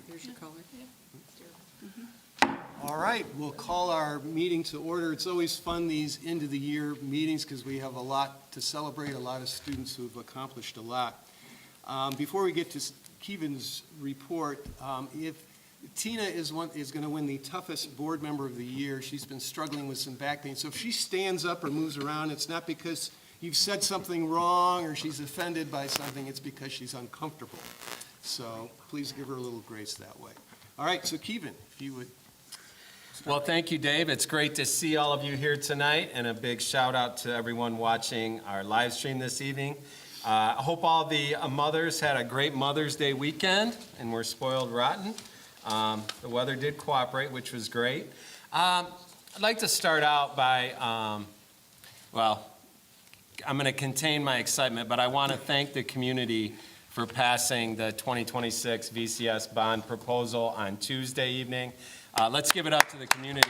Here's your color. All right, we'll call our meeting to order. It's always fun, these end-of-the-year meetings, because we have a lot to celebrate, a lot of students who've accomplished a lot. Before we get to Keevan's report, if Tina is going to win the toughest board member of the year. She's been struggling with some back pain. So if she stands up or moves around, it's not because you've said something wrong or she's offended by something. It's because she's uncomfortable. So please give her a little grace that way. All right, so Keevan, if you would. Well, thank you, Dave. It's great to see all of you here tonight, and a big shout out to everyone watching our live stream this evening. I hope all the mothers had a great Mother's Day weekend and were spoiled rotten. The weather did cooperate, which was great. I'd like to start out by, well, I'm going to contain my excitement, but I want to thank the community for passing the 2026 VCS bond proposal on Tuesday evening. Let's give it up to the community.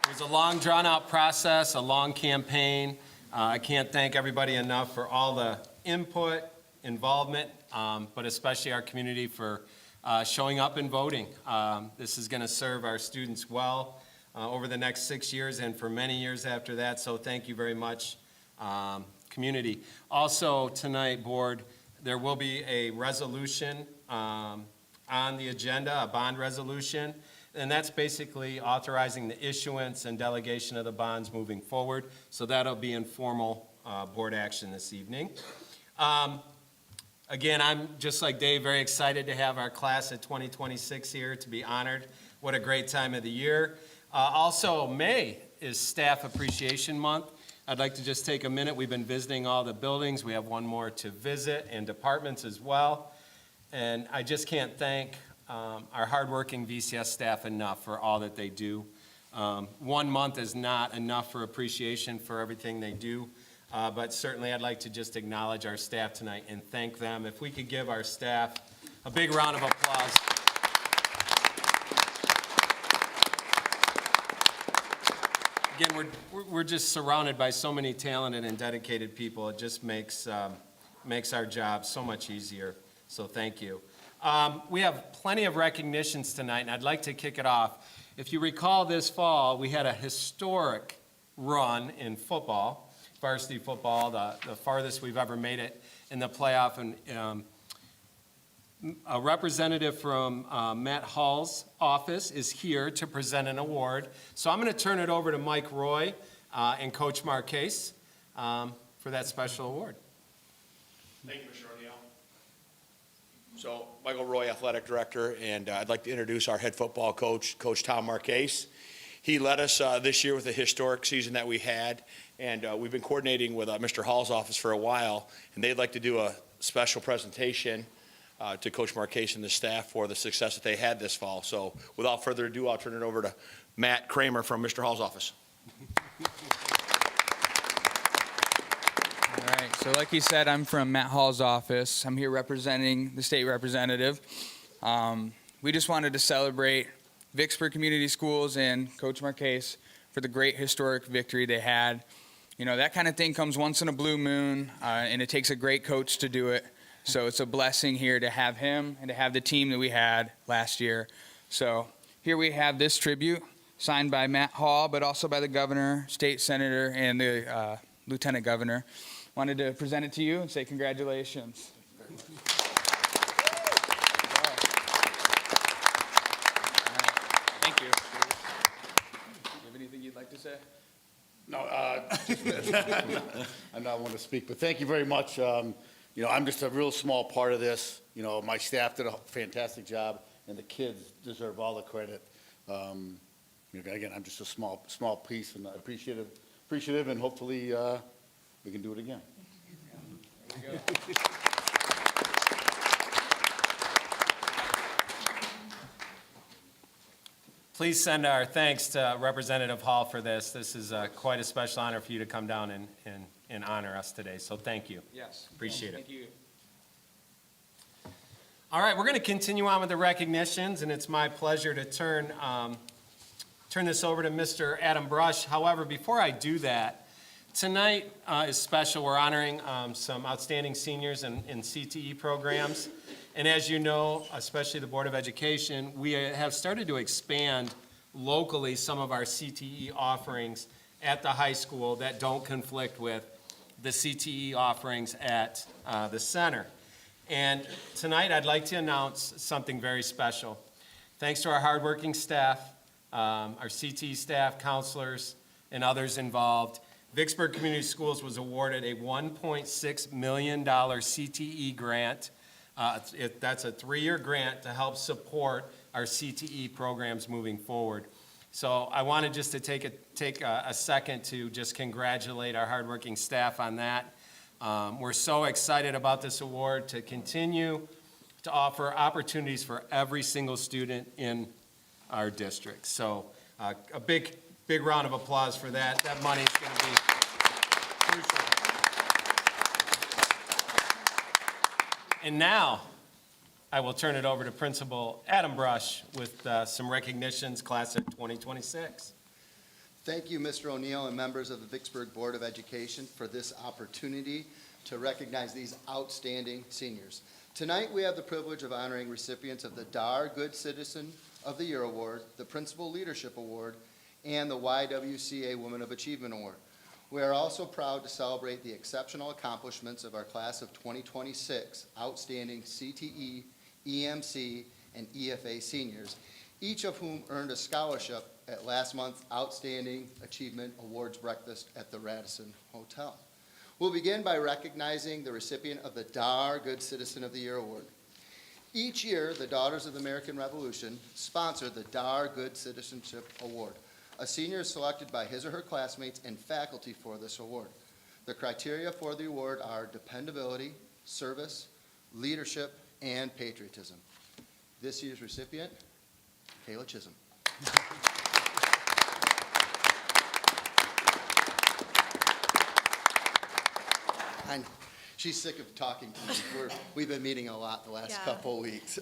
It was a long, drawn-out process, a long campaign. I can't thank everybody enough for all the input, involvement, but especially our community for showing up and voting. This is going to serve our students well over the next 6 years and for many years after that, so thank you very much, community. Also, tonight, board, there will be a resolution on the agenda, a bond resolution, and that's basically authorizing the issuance and delegation of the bonds moving forward. So that'll be informal board action this evening. Again, I'm just like Dave, very excited to have our class of 2026 here to be honored. What a great time of the year. Also, May is Staff Appreciation Month. I'd like to just take a minute. We've been visiting all the buildings. We have one more to visit, and departments as well. And I just can't thank our hardworking VCS staff enough for all that they do. 1 month is not enough for appreciation for everything they do, but certainly I'd like to just acknowledge our staff tonight and thank them. If we could give our staff a big round of applause. Again, we're just surrounded by so many talented and dedicated people. It just makes our job so much easier. So thank you. We have plenty of recognitions tonight, and I'd like to kick it off. If you recall, this fall, we had a historic run in football, varsity football, the farthest we've ever made it in the playoff. And a representative from Matt Hall's office is here to present an award. So I'm going to turn it over to Mike Roy and Coach Marquez for that special award. Thank you, Mr. O'Neill. So, Michael Roy, Athletic Director, and I'd like to introduce our head football coach, Coach Tom Marquez. He led us this year with a historic season that we had, and we've been coordinating with Mr. Hall's office for a while, and they'd like to do a special presentation to Coach Marquez and the staff for the success that they had this fall. So, without further ado, I'll turn it over to Matt Kramer from Mr. Hall's office. All right, so like he said, I'm from Matt Hall's office. I'm here representing the state representative. We just wanted to celebrate Vicksburg Community Schools and Coach Marquez for the great historic victory they had. You know, that kind of thing comes once in a blue moon, and it takes a great coach to do it. So it's a blessing here to have him and to have the team that we had last year. So here we have this tribute signed by Matt Hall, but also by the governor, state senator, and the lieutenant governor. Wanted to present it to you and say congratulations. Thank you. Do you have anything you'd like to say? No, I'm not one to speak, but thank you very much. You know, I'm just a real small part of this. You know, my staff did a fantastic job, and the kids deserve all the credit. Again, I'm just a small piece, and appreciative, and hopefully we can do it again. There you go. Please send our thanks to Representative Hall for this. This is quite a special honor for you to come down and honor us today. So thank you. Yes. Appreciate it. Thank you. All right, we're going to continue on with the recognitions, and it's my pleasure to turn this over to Mr. Adam Brush. However, before I do that, Tonight is special. We're honoring some outstanding seniors in CTE programs. And as you know, especially the Board of Education, we have started to expand locally some of our CTE offerings at the high school that don't conflict with the CTE offerings at the center. And tonight I'd like to announce something very special. Thanks to our hardworking staff, our CTE staff, counselors, and others involved, Vicksburg Community Schools was awarded a $1.6 million CTE grant. That's a 3-year grant to help support our CTE programs moving forward. So I wanted just to take a second to just congratulate our hardworking staff on that. We're so excited about this award to continue to offer opportunities for every single student in our district. So a big round of applause for that. That money is going to be crucial. And now, I will turn it over to Principal Adam Brush with some recognitions, class of 2026. Thank you, Mr. O'Neill and members of the Vicksburg Board of Education for this opportunity to recognize these outstanding seniors. Tonight, we have the privilege of honoring recipients of the DAR Good Citizen of the Year Award, the Principal Leadership Award, and the YWCA Women of Achievement Award. We are also proud to celebrate the exceptional accomplishments of our class of 2026 outstanding CTE, EMC, and EFA seniors, each of whom earned a scholarship at last month's Outstanding Achievement Awards breakfast at the Radisson Hotel. We'll begin by recognizing the recipient of the DAR Good Citizen of the Year Award. Each year, the Daughters of the American Revolution sponsor the DAR Good Citizenship Award. A senior is selected by his or her classmates and faculty for this award. The criteria for the award are dependability, service, leadership, and patriotism. This year's recipient, Kayla Chisholm. I know. She's sick of talking to me. We've been meeting a lot the last couple weeks.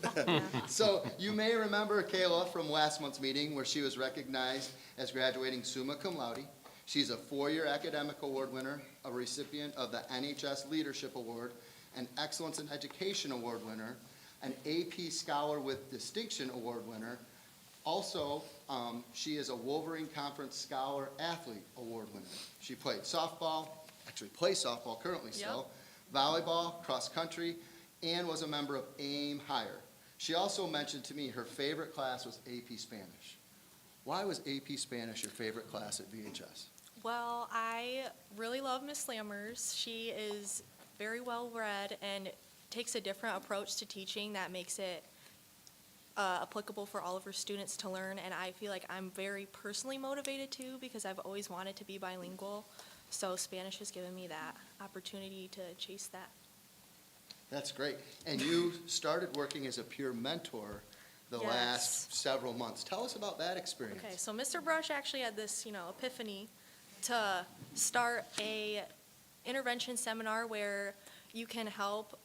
So you may remember Kayla from last month's meeting where she was recognized as graduating summa cum laude. She's a 4-year academic award winner, a recipient of the NHS Leadership Award, an Excellence in Education Award winner, an AP Scholar with Distinction Award winner. Also, she is a Wolverine Conference Scholar Athlete Award winner. She played softball, actually plays softball currently still, volleyball, cross country, and was a member of AIM Higher. She also mentioned to me her favorite class was AP Spanish. Why was AP Spanish your favorite class at VHS? Well, I really love Miss Lammers. She is very well read and takes a different approach to teaching that makes it applicable for all of her students to learn, and I feel like I'm very personally motivated too because I've always wanted to be bilingual. So Spanish has given me that opportunity to chase that. That's great. And you started working as a peer mentor the last several months. Tell us about that experience. Okay, so Mr. Brush actually had this, epiphany to start a intervention seminar where you can help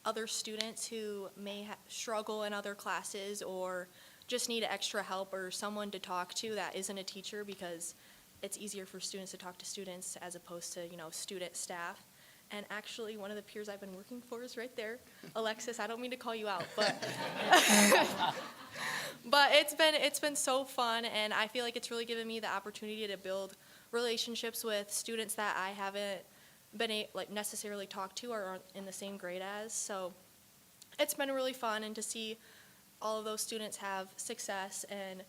other students who may struggle in other classes or just need extra help or someone to talk to that isn't a teacher because it's easier for students to talk to students as opposed to, student staff. And actually, one of the peers I've been working for is right there. Alexis, I don't mean to call you out, but but it's been so fun, and I feel like it's really given me the opportunity to build relationships with students that I haven't been necessarily talked to or aren't in the same grade as. So it's been really fun, and to see all of those students have success and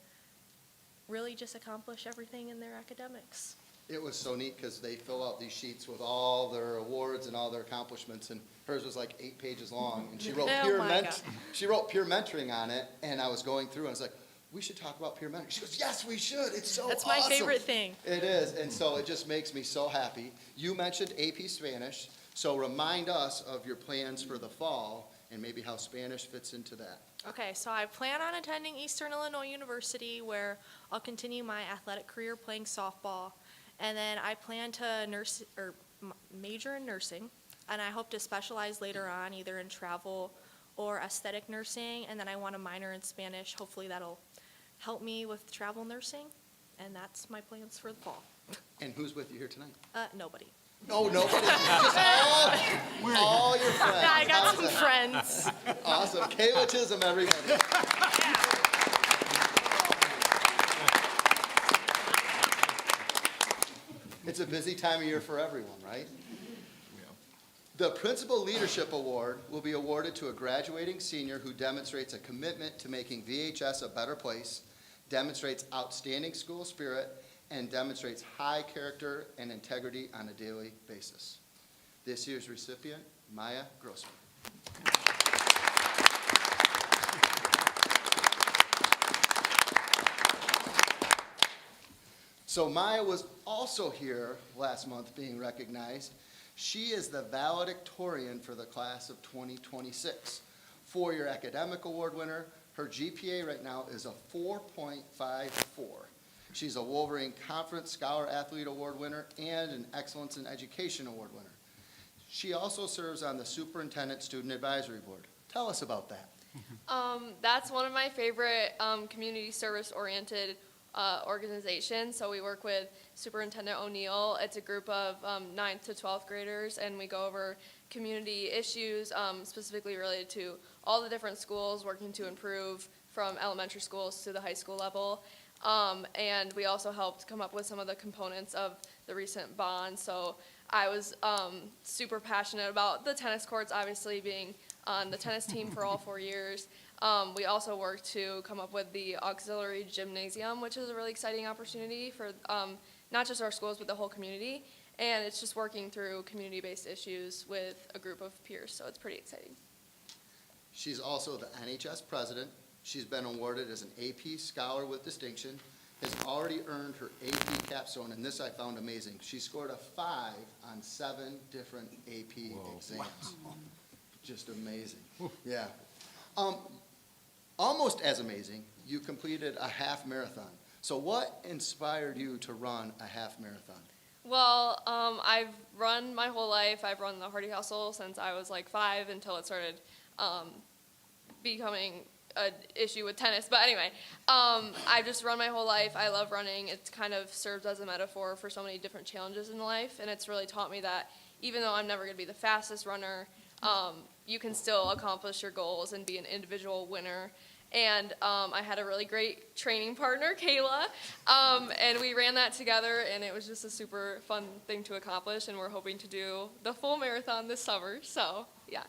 really just accomplish everything in their academics. It was so neat because they fill out these sheets with all their awards and all their accomplishments, and hers was like 8 pages long, and she wrote she wrote peer mentoring on it, and I was going through and I was like, we should talk about peer mentoring. She goes, yes, we should. It's so That's awesome. my favorite thing. It is, and so it just makes me so happy. You mentioned AP Spanish, so remind us of your plans for the fall and maybe how Spanish fits into that. Okay, so I plan on attending Eastern Illinois University where I'll continue my athletic career playing softball. And then I plan to major in nursing, and I hope to specialize later on either in travel or aesthetic nursing, and then I want to minor in Spanish. Hopefully that'll help me with travel nursing. And that's my plans for the fall. And who's with you here tonight? Nobody. Oh, nobody, just all your friends. Yeah, I got How's some that? friends. Awesome. Kayla Chisholm, everybody. It's a busy time of year for everyone, right? The Principal Leadership Award will be awarded to a graduating senior who demonstrates a commitment to making VHS a better place, demonstrates outstanding school spirit, and demonstrates high character and integrity on a daily basis. This year's recipient, Maya Grossman. So Maya was also here last month being recognized. She is the valedictorian for the class of 2026. Four-year academic award winner. Her GPA right now is a 4.54. She's a Wolverine Conference Scholar Athlete Award winner and an Excellence in Education Award winner. She also serves on the Superintendent Student Advisory Board. Tell us about that. That's one of my favorite community service-oriented organizations. So we work with Superintendent O'Neill. It's a group of 9th to 12th graders, and we go over community issues specifically related to all the different schools working to improve from elementary schools to the high school level. And we also helped come up with some of the components of the recent bond. So I was super passionate about the tennis courts, obviously being on the tennis team for all 4 years. We also worked to come up with the auxiliary gymnasium, which is a really exciting opportunity for not just our schools, but the whole community. And it's just working through community-based issues with a group of peers, so it's pretty exciting. She's also the NHS president. She's been awarded as an AP Scholar with Distinction, has already earned her AP capstone, and this I found amazing. She scored a 5 on 7 different AP exams. Wow. Just amazing. Yeah. Almost as amazing, you completed a half marathon. So what inspired you to run a half marathon? Well, I've run my whole life. I've run the Hardy Hustle since I was like 5 until it started becoming an issue with tennis. But anyway, I've just run my whole life. I love running. It's kind of served as a metaphor for so many different challenges in life, and it's really taught me that even though I'm never going to be the fastest runner, you can still accomplish your goals and be an individual winner. And I had a really great training partner, Kayla, and we ran that together, and it was just a super fun thing to accomplish, and we're hoping to do the full marathon this summer, so yeah.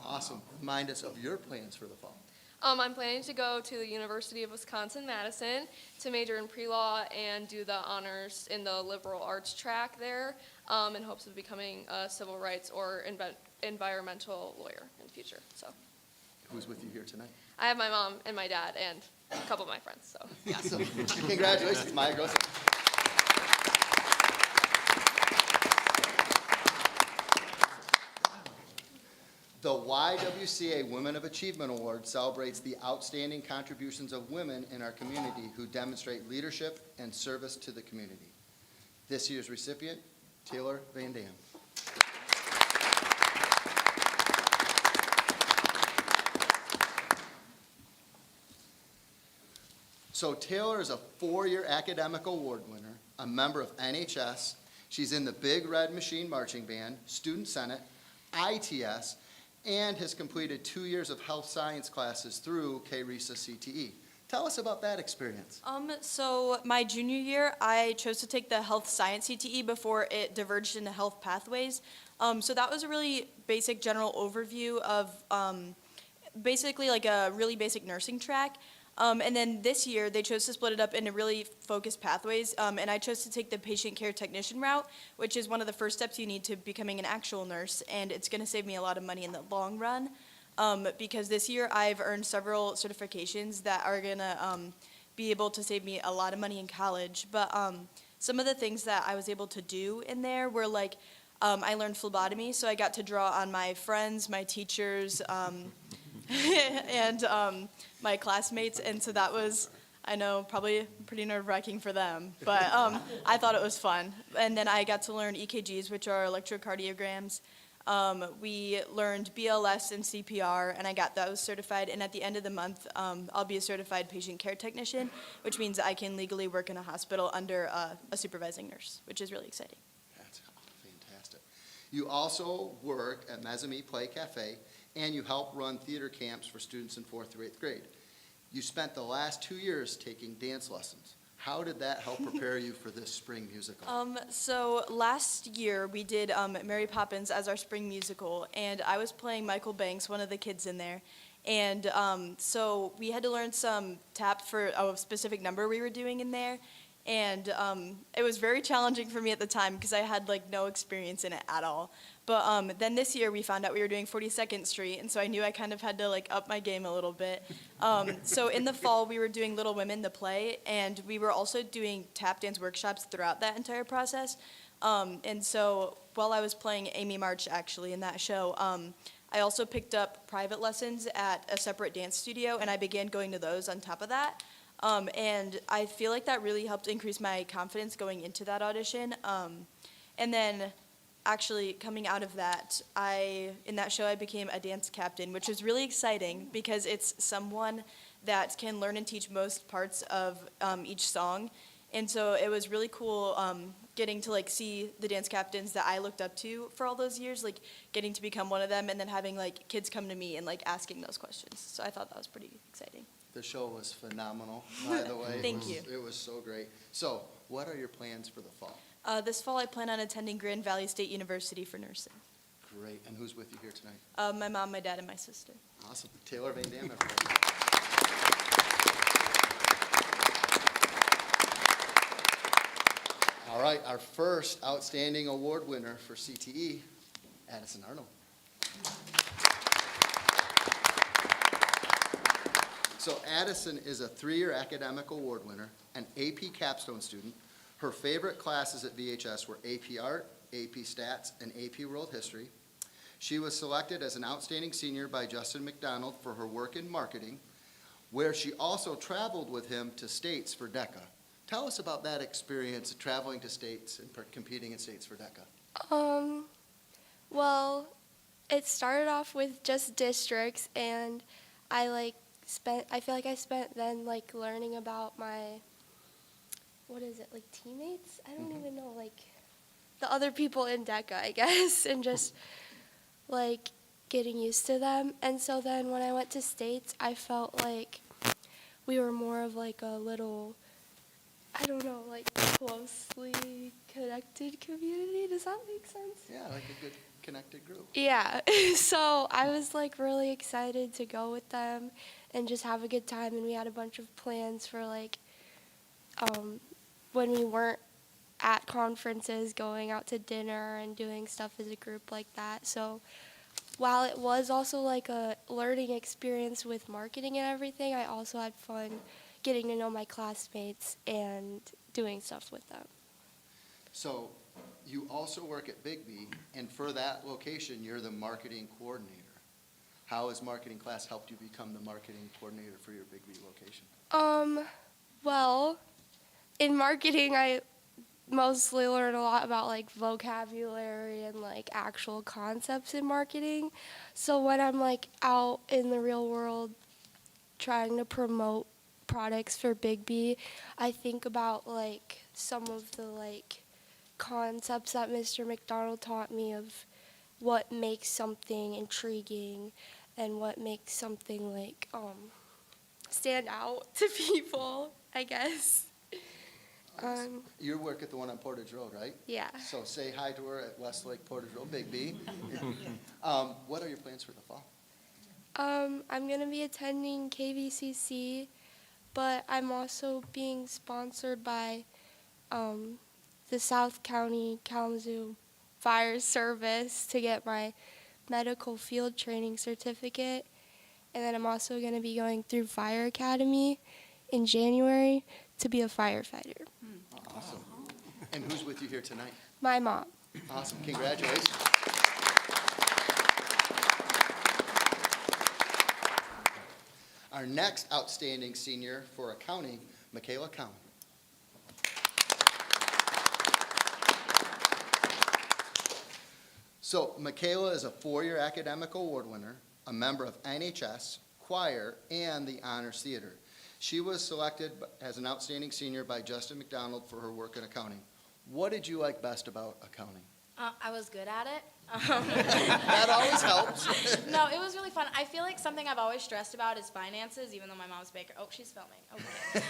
Awesome. Remind us of your plans for the fall. I'm planning to go to the University of Wisconsin-Madison to major in pre-law and do the honors in the liberal arts track there in hopes of becoming a civil rights or environmental lawyer in the future. So Who's with you here tonight? I have my mom and my dad and a couple of my friends. So yeah. Awesome. Congratulations, Maya Grossman. The YWCA Women of Achievement Award celebrates the outstanding contributions of women in our community who demonstrate leadership and service to the community. This year's recipient, Taylor Van Dam. So Taylor is a 4-year academic award winner, a member of NHS. She's in the Big Red Machine Marching Band, Student Senate, ITS, and has completed 2 years of health science classes through KRESA CTE. Tell us about that experience. So my junior year, I chose to take the health science CTE before it diverged into health pathways. So that was a really basic general overview of basically like a really basic nursing track. And then this year, they chose to split it up into really focused pathways, and I chose to take the patient care technician route, which is one of the first steps you need to becoming an actual nurse, and it's going to save me a lot of money in the long run, because this year I've earned several certifications that are going to be able to save me a lot of money in college. But some of the things that I was able to do in there were like, I learned phlebotomy, so I got to draw on my friends, my teachers, and my classmates, and so that was, I know, probably pretty nerve-wracking for them, but I thought it was fun. And then I got to learn EKGs, which are electrocardiograms, We learned BLS and CPR, and I got those certified. And at the end of the month, I'll be a certified patient care technician, which means I can legally work in a hospital under a supervising nurse, which is really exciting. That's fantastic. You also work at Mesame Play Cafe, and you help run theater camps for students in 4th through 8th grade. You spent the last 2 years taking dance lessons. How did that help prepare you for this spring musical? So last year, we did Mary Poppins as our spring musical, and I was playing Michael Banks, one of the kids in there. And so we had to learn some tap for a specific number we were doing in there. And it was very challenging for me at the time because I had like no experience in it at all. But then this year we found out we were doing 42nd Street, and so I knew I kind of had to like up my game a little bit. So in the fall we were doing Little Women, the play, and we were also doing tap dance workshops throughout that entire process. And so while I was playing Amy March actually in that show, I also picked up private lessons at a separate dance studio, and I began going to those on top of that. And I feel like that really helped increase my confidence going into that audition. And then actually coming out of that, in that show I became a dance captain, which was really exciting because it's someone that can learn and teach most parts of each song. And so it was really cool getting to like see the dance captains that I looked up to for all those years, like getting to become one of them, and then having like kids come to me and like asking those questions. So I thought that was pretty exciting. The show was phenomenal, by the way. Thank you. It was so great. So, what are your plans for the fall? This fall I plan on attending Grand Valley State University for nursing. Great. And who's with you here tonight? My mom, my dad, and my sister. Awesome. Taylor Van Dam, everybody. All right, our first outstanding award winner for CTE, Addison Arnold. So Addison is a 3-year academic award winner, an AP capstone student. Her favorite classes at VHS were AP Art, AP Stats, and AP World History. She was selected as an outstanding senior by Justin McDonald for her work in marketing, where she also traveled with him to states for DECA. Tell us about that experience, traveling to states and competing in states for DECA. Well, it started off with just districts, and I feel like I spent then like learning about my, teammates? I don't even know, like the other people in DECA, I guess, and just like getting used to them. And so then when I went to states, I felt like we were more of like a little, I don't know, like closely connected community. Does that make sense? Yeah, like a good connected group. Yeah, so I was like really excited to go with them and just have a good time, and we had a bunch of plans for like when we weren't at conferences, going out to dinner and doing stuff as a group like that. So while it was also like a learning experience with marketing and everything, I also had fun getting to know my classmates and doing stuff with them. So you also work at Bigby, and for that location, you're the marketing coordinator. How has marketing class helped you become the marketing coordinator for your Bigby location? Well, in marketing, I mostly learn a lot about like vocabulary and like actual concepts in marketing. So when I'm like out in the real world trying to promote products for Bigby, I think about like some of the like concepts that Mr. McDonald taught me of what makes something intriguing and what makes something like stand out to people, I guess. You work at the one on Portage Road, right? Yeah. So say hi to her at Westlake Portage Road, Bigby. What are your plans for the fall? I'm going to be attending KVCC, but I'm also being sponsored by the South County Kalamazoo Fire Service to get my medical field training certificate. And then I'm also going to be going through Fire Academy in January to be a firefighter. Awesome. And who's with you here tonight? My mom. Awesome. Congratulations. Our next outstanding senior for accounting, Michaela Cowan. So Michaela is a 4-year academic award winner, a member of NHS, choir, and the Honors Theater. She was selected as an outstanding senior by Justin McDonald for her work in accounting. What did you like best about accounting? I was good at it. That always helps. No, it was really fun. I feel like something I've always stressed about is finances, even though my mom's a baker. Oh, she's filming. Okay.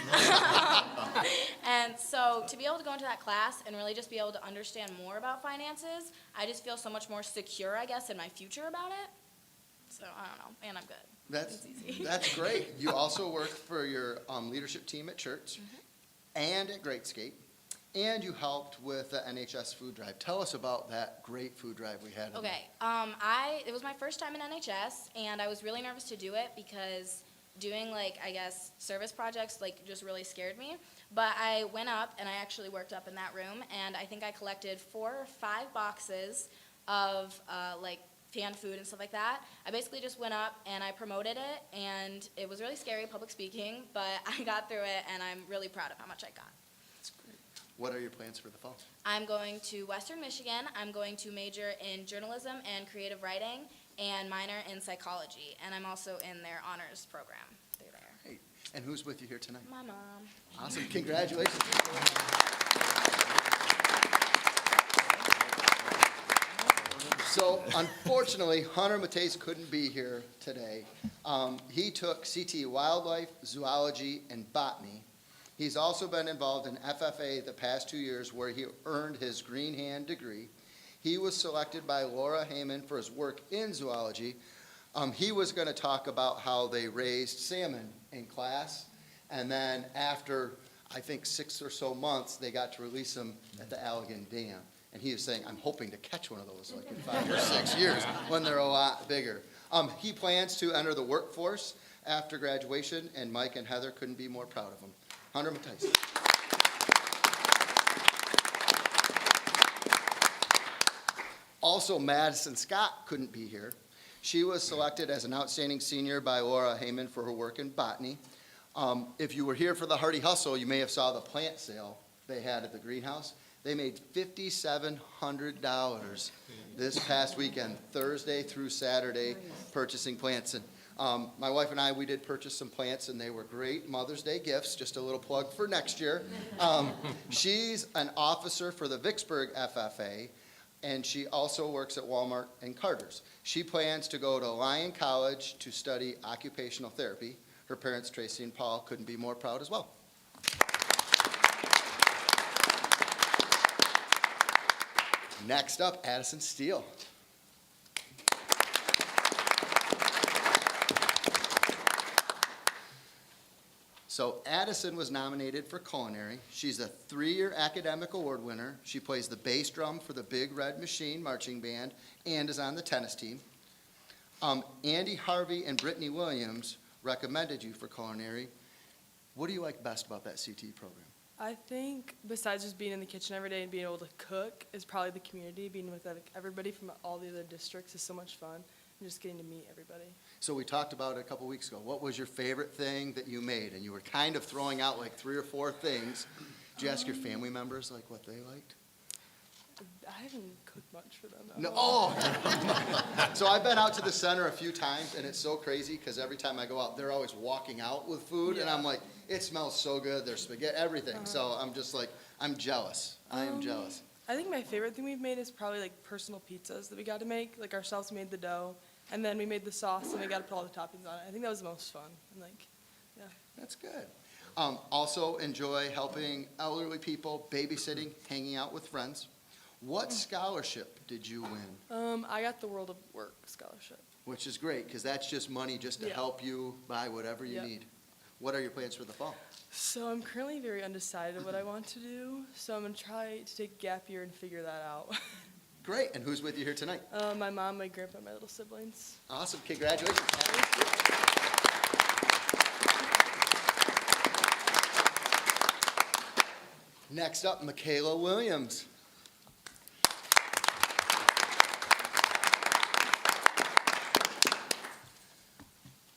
And so to be able to go into that class and really just be able to understand more about finances, I just feel so much more secure, I guess, in my future about it. So I don't know, and I'm good. That's, It's easy. that's great. You also work for your leadership team at church and at Great Skate, and you helped with the NHS food drive. Tell us about that great food drive we had. Okay, it was my first time in NHS, and I was really nervous to do it because doing, like, I guess, service projects, like, just really scared me. But I went up, and I actually worked up in that room, and I think I collected 4 or 5 boxes of, like, canned food and stuff like that. I basically just went up, and I promoted it, and it was really scary, public speaking, but I got through it, and I'm really proud of how much I got. What are your plans for the fall? I'm going to Western Michigan. I'm going to major in journalism and creative writing and minor in psychology. And I'm also in their honors program through there. Hey, and who's with you here tonight? My mom. Awesome, congratulations. So unfortunately, Hunter Matase couldn't be here today. He took CT Wildlife, Zoology, and Botany. He's also been involved in FFA the past 2 years where he earned his Green Hand degree. He was selected by Laura Heyman for his work in zoology. He was going to talk about how they raised salmon in class, and then after, I think, 6 or so months, they got to release them at the Allegan Dam. And he was saying, I'm hoping to catch one of those like in 5 or 6 years when they're a lot bigger. He plans to enter the workforce after graduation, and Mike and Heather couldn't be more proud of him. Hunter Matisse. Also, Madison Scott couldn't be here. She was selected as an outstanding senior by Laura Heyman for her work in botany. If you were here for the Hardy Hustle, you may have saw the plant sale they had at the greenhouse. They made $5,700 this past weekend, Thursday through Saturday, purchasing plants. And my wife and I, we did purchase some plants, and they were great Mother's Day gifts. Just a little plug for next year. She's an officer for the Vicksburg FFA, and she also works at Walmart and Carter's. She plans to go to Lyon College to study occupational therapy. Her parents, Tracy and Paul, couldn't be more proud as well. Next up, Addison Steele. So Addison was nominated for culinary. She's a 3-year academic award winner. She plays the bass drum for the Big Red Machine marching band and is on the tennis team. Andy Harvey and Brittany Williams recommended you for culinary. What do you like best about that CTE program? I think besides just being in the kitchen every day and being able to cook is probably the community. Being with everybody from all the other districts is so much fun, and just getting to meet everybody. So we talked about it a couple weeks ago. What was your favorite thing that you made? And you were kind of throwing out like 3 or 4 things. Did you ask your family members like what they liked? I haven't cooked much for them. No. Oh. So I've been out to the center a few times, and it's so crazy because every time I go out, they're always walking out with food, and I'm like, it smells so good. There's spaghetti, everything. So I'm just like, I'm jealous. I am jealous. I think my favorite thing we've made is probably like personal pizzas that we got to make. Like ourselves made the dough, and then we made the sauce, and we got to put all the toppings on it. I think that was the most fun. And like, yeah. That's good. Also enjoy helping elderly people, babysitting, hanging out with friends. What scholarship did you win? I got the World of Work scholarship. Which is great, because that's just money just to Yeah. help you buy whatever you Yep. need. What are your plans for the fall? So I'm currently very undecided of what I want to do. So I'm gonna try to take a gap year and figure that out. Great, and who's with you here tonight? My mom, my grandpa, my little siblings. Awesome, congratulations. Next up, Michaela Williams.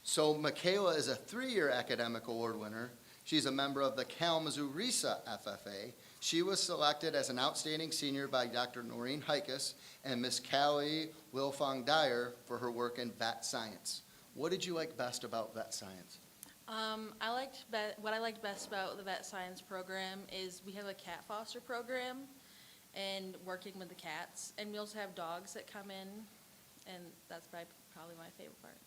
So Michaela is a 3-year academic award winner. She's a member of the Kalamazoo RISA FFA. She was selected as an outstanding senior by Dr. Noreen Hikus and Miss Callie Wilfong Dyer for her work in vet science. What did you like best about vet science? What I liked best about the vet science program is we have a cat foster program and working with the cats. And we also have dogs that come in, and that's probably my favorite part.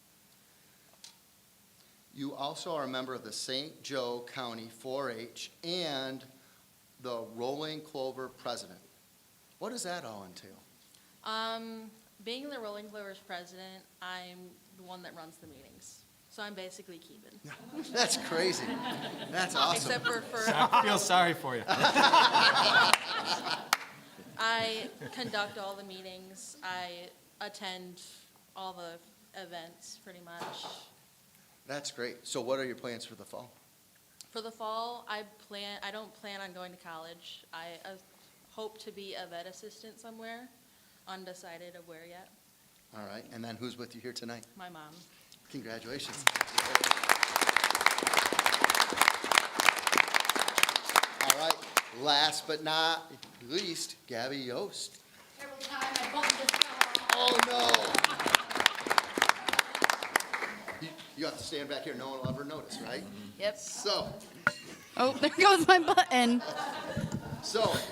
You also are a member of the St. Joe County 4-H and the Rolling Clover president. What does that all entail? Being the Rolling Clovers president, I'm the one that runs the meetings. So I'm basically Keegan. That's crazy. That's awesome. Except for I feel sorry for you. I conduct all the meetings. I attend all the events, pretty much. That's great. So what are your plans for the fall? For the fall, I don't plan on going to college. I hope to be a vet assistant somewhere, undecided of where yet. All right, and then who's with you here tonight? My mom. Congratulations. All right, last but not least, Gabby Yost. Oh, no. You have to stand back here, no one will ever notice, right? Yep. So, Oh, there goes my button.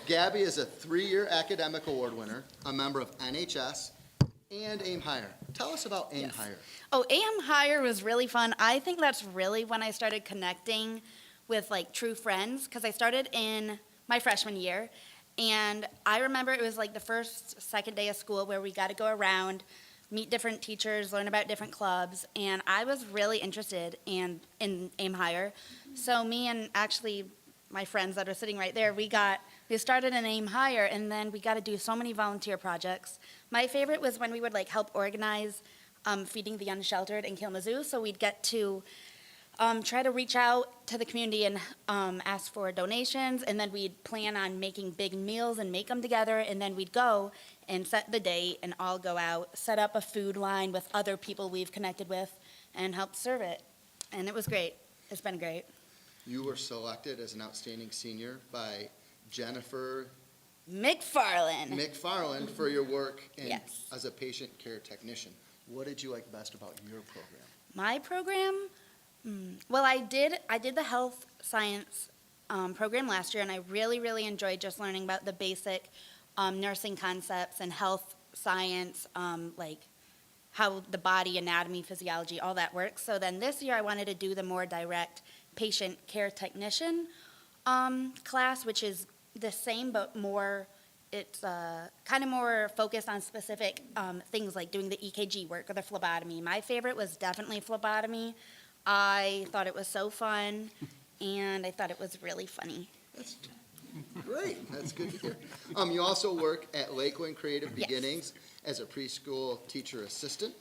Gabby is a 3-year academic award winner, a member of NHS, and Aim Higher. Tell us about Aim Higher. Oh, AM Higher was really fun. I think that's really when I started connecting with like true friends, because I started in my freshman year, and I remember it was like the second day of school where we got to go around, meet different teachers, learn about different clubs, and I was really interested in Aim Higher. So me and actually my friends that are sitting right there, we started an Aim Higher, and then we got to do so many volunteer projects. My favorite was when we would like help organize feeding the unsheltered in Kalamazoo. So we'd get to try to reach out to the community and ask for donations, and then we'd plan on making big meals and make them together, and then we'd go and set the date and all go out, set up a food line with other people we've connected with, and help serve it. And it was great. It's been great. You were selected as an outstanding senior by Jennifer McFarland. for your work Yes. as a patient care technician. What did you like best about your program? My program? Well, I did the health science program last year, and I really, really enjoyed just learning about the basic nursing concepts and health science, like how the body, anatomy, physiology, all that works. So then this year I wanted to do the more direct patient care technician class, which is the same but more, it's kind of more focused on specific things like doing the EKG work or the phlebotomy. My favorite was definitely phlebotomy. I thought it was so fun, and I thought it was really funny. That's great. That's good to hear. You also work at Lakeland Creative Yes. Beginnings as a preschool teacher assistant.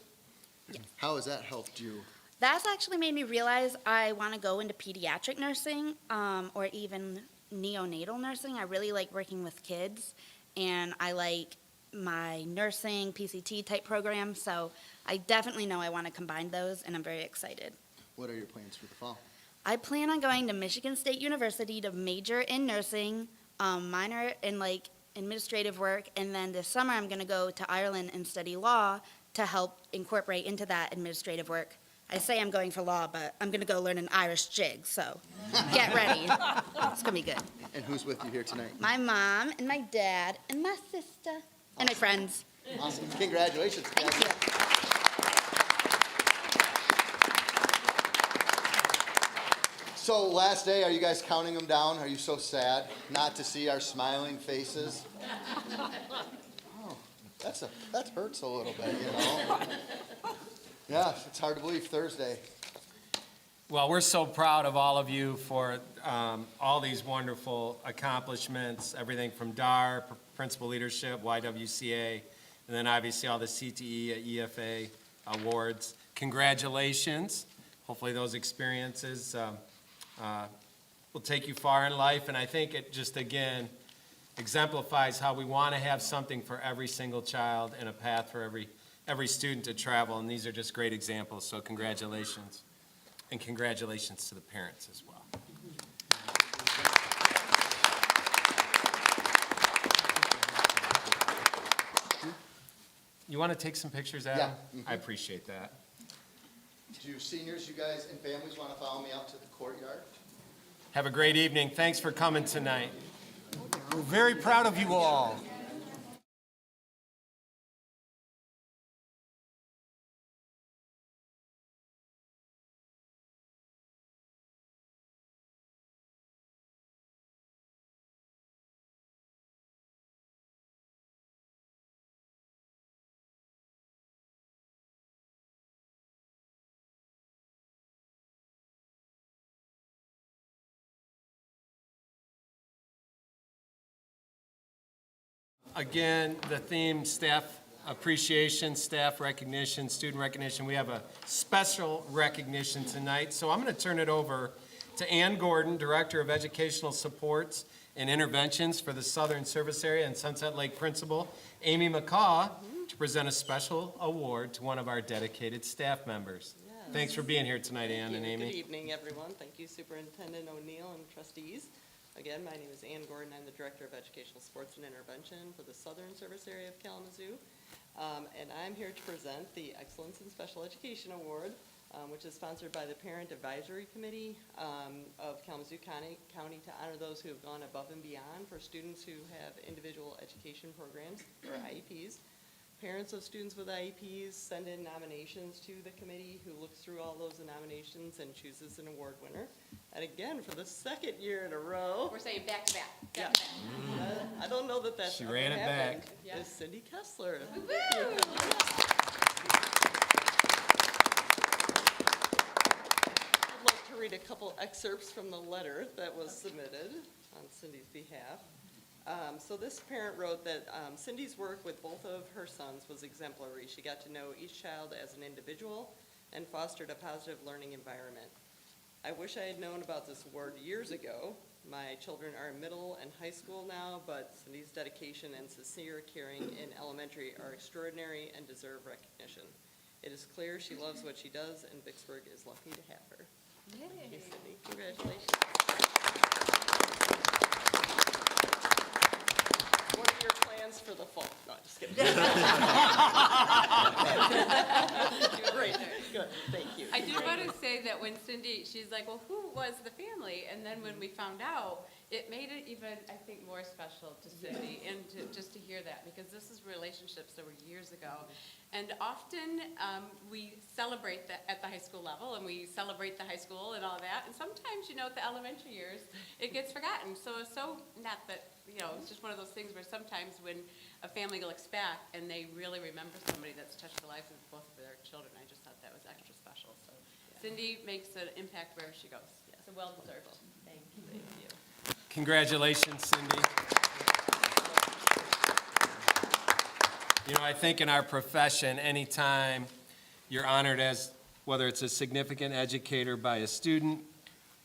Yes. How has that helped you? That's actually made me realize I want to go into pediatric nursing or even neonatal nursing. I really like working with kids, and I like my nursing PCT type program, so I definitely know I want to combine those, and I'm very excited. What are your plans for the fall? I plan on going to Michigan State University to major in nursing, minor in like administrative work, and then this summer I'm going to go to Ireland and study law to help incorporate into that administrative work. I say I'm going for law, but I'm going to go learn an Irish jig, so get ready. It's going to be good. And who's with you here tonight? My mom and my dad and my sister and my friends. Awesome. Congratulations. Thank you. So last day, are you guys counting them down? Are you so sad not to see our smiling faces? Oh, that hurts a little bit, you know? Yeah, it's hard to believe Thursday. Well, we're so proud of all of you for all these wonderful accomplishments, everything from DAR, Principal Leadership, YWCA, and then obviously all the CTE, EFA awards. Congratulations. Hopefully those experiences will take you far in life, and I think it just, again, exemplifies how we want to have something for every single child and a path for every student to travel, and these are just great examples, so congratulations. And congratulations to the parents as well. You want to take some pictures, Adam? Yeah. I appreciate that. Do you seniors, you guys and families want to follow me out to the courtyard? Have a great evening. Thanks for coming tonight. We're very proud of you all. Again, the theme, staff appreciation, staff recognition, student recognition. We have a special recognition tonight. So I'm going to turn it over to Ann Gordon, Director of Educational Supports and Interventions for the Southern Service Area, and Sunset Lake Principal Amy McCaw, to present a special award to one of our dedicated staff members. Thanks for being here tonight, Ann and Amy. Good evening, everyone. Thank you, Superintendent O'Neill and trustees. Again, my name is Ann Gordon. I'm the Director of Educational Sports and Intervention for the Southern Service Area of Kalamazoo. And I'm here to present the Excellence in Special Education Award, which is sponsored by the Parent Advisory Committee of Kalamazoo County to honor those who have gone above and beyond for students who have individual education programs, or IEPs. Parents of students with IEPs send in nominations to the committee, who looks through all those nominations and chooses an award winner. And again, for the second year in a row. We're saying back to back. Yeah. I don't know that that's She ever ran it happened. back. Yeah. Is Cindy Kessler. Woo! I'd like to read a couple excerpts from the letter that was submitted on Cindy's behalf. So this parent wrote that Cindy's work with both of her sons was exemplary. She got to know each child as an individual and fostered a positive learning environment. I wish I had known about this award years ago. My children are in middle and high school now, but Cindy's dedication and sincere caring in elementary are extraordinary and deserve recognition. It is clear she loves what she does, and Vicksburg is lucky to have her. Thank you, Cindy. Congratulations. What are your plans for the fall? No, just kidding. Great, good, thank you. I do want to say that when Cindy, she's like, well, who was the family? And then when we found out, it made it even, I think, more special to Cindy and just to hear that, because this is relationships that were years ago. And often we celebrate that at the high school level, and we celebrate the high school and all that. And sometimes, at the elementary years, it gets forgotten. So it's so not that, it's just one of those things where sometimes when a family looks back and they really remember somebody that's touched the lives of both of their children, I just thought that was extra special. So Cindy makes an impact wherever she goes. So well deserved. Thank you. Thank you. Congratulations, Cindy. I think in our profession, anytime you're honored as, whether it's a significant educator by a student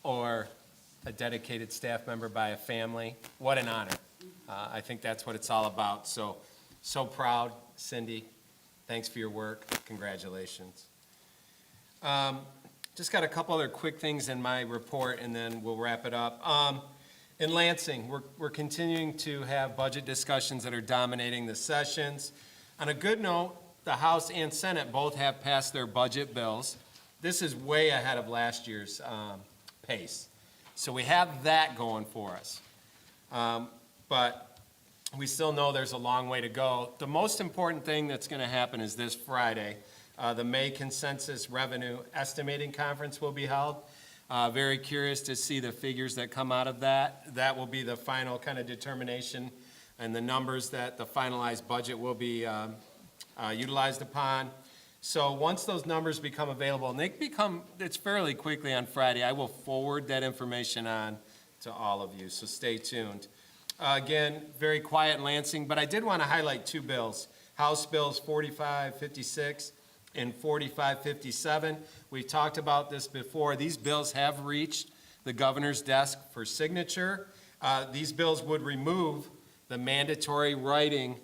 or a dedicated staff member by a family, what an honor. I think that's what it's all about. So proud, Cindy. Thanks for your work. Congratulations. Just got a couple other quick things in my report, and then we'll wrap it up. In Lansing, we're continuing to have budget discussions that are dominating the sessions. On a good note, the House and Senate both have passed their budget bills. This is way ahead of last year's pace. So we have that going for us. But we still know there's a long way to go. The most important thing that's going to happen is this Friday. The May Consensus Revenue Estimating Conference will be held. Very curious to see the figures that come out of that. That will be the final kind of determination and the numbers that the finalized budget will be utilized upon. So once those numbers become available, and it's fairly quickly on Friday, I will forward that information on to all of you, so stay tuned. Again, very quiet in Lansing, but I did want to highlight two bills. House Bills 4556 and 4557. We've talked about this before. These bills have reached the governor's desk for signature. These bills would remove the mandatory writing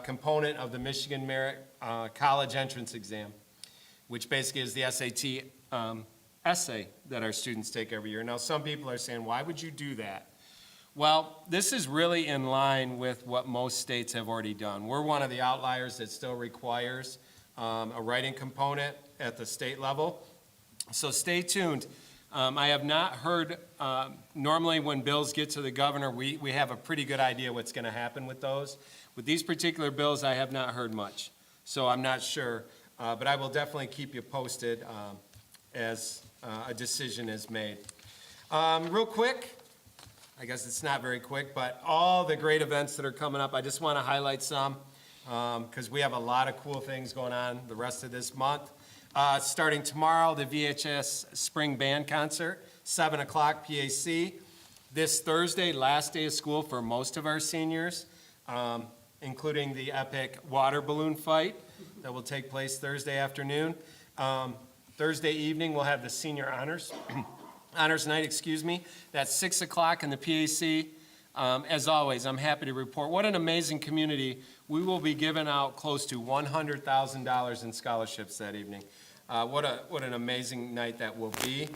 component of the Michigan Merit College Entrance Exam, which basically is the SAT essay that our students take every year. Now, some people are saying, why would you do that? Well, this is really in line with what most states have already done. We're one of the outliers that still requires a writing component at the state level. So stay tuned. I have not heard, normally when bills get to the governor, we have a pretty good idea what's going to happen with those. With these particular bills, I have not heard much, so I'm not sure. But I will definitely keep you posted as a decision is made. Real quick, I guess it's not very quick, but all the great events that are coming up, I just want to highlight some because we have a lot of cool things going on the rest of this month. Starting tomorrow, the VHS Spring Band Concert, 7 o'clock PAC. This Thursday, last day of school for most of our seniors, including the epic water balloon fight that will take place Thursday afternoon. Thursday evening, we'll have the senior honors. Honors night, That's 6 o'clock in the PAC. As always, I'm happy to report what an amazing community. We will be giving out close to $100,000 in scholarships that evening. What an amazing night that will be.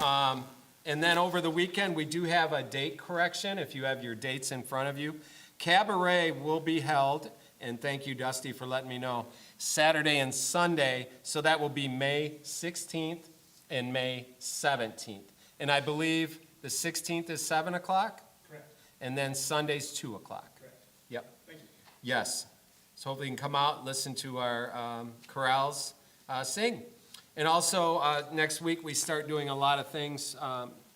And then over the weekend, we do have a date correction, if you have your dates in front of you. Cabaret will be held, and thank you, Dusty, for letting me know, Saturday and Sunday, so that will be May 16th and May 17th. And I believe the 16th is 7 o'clock? Correct. And then Sunday's 2 o'clock? Correct. Yep. Thank you. Yes. So hopefully you can come out, listen to our chorales sing. And also, next week, we start doing a lot of things,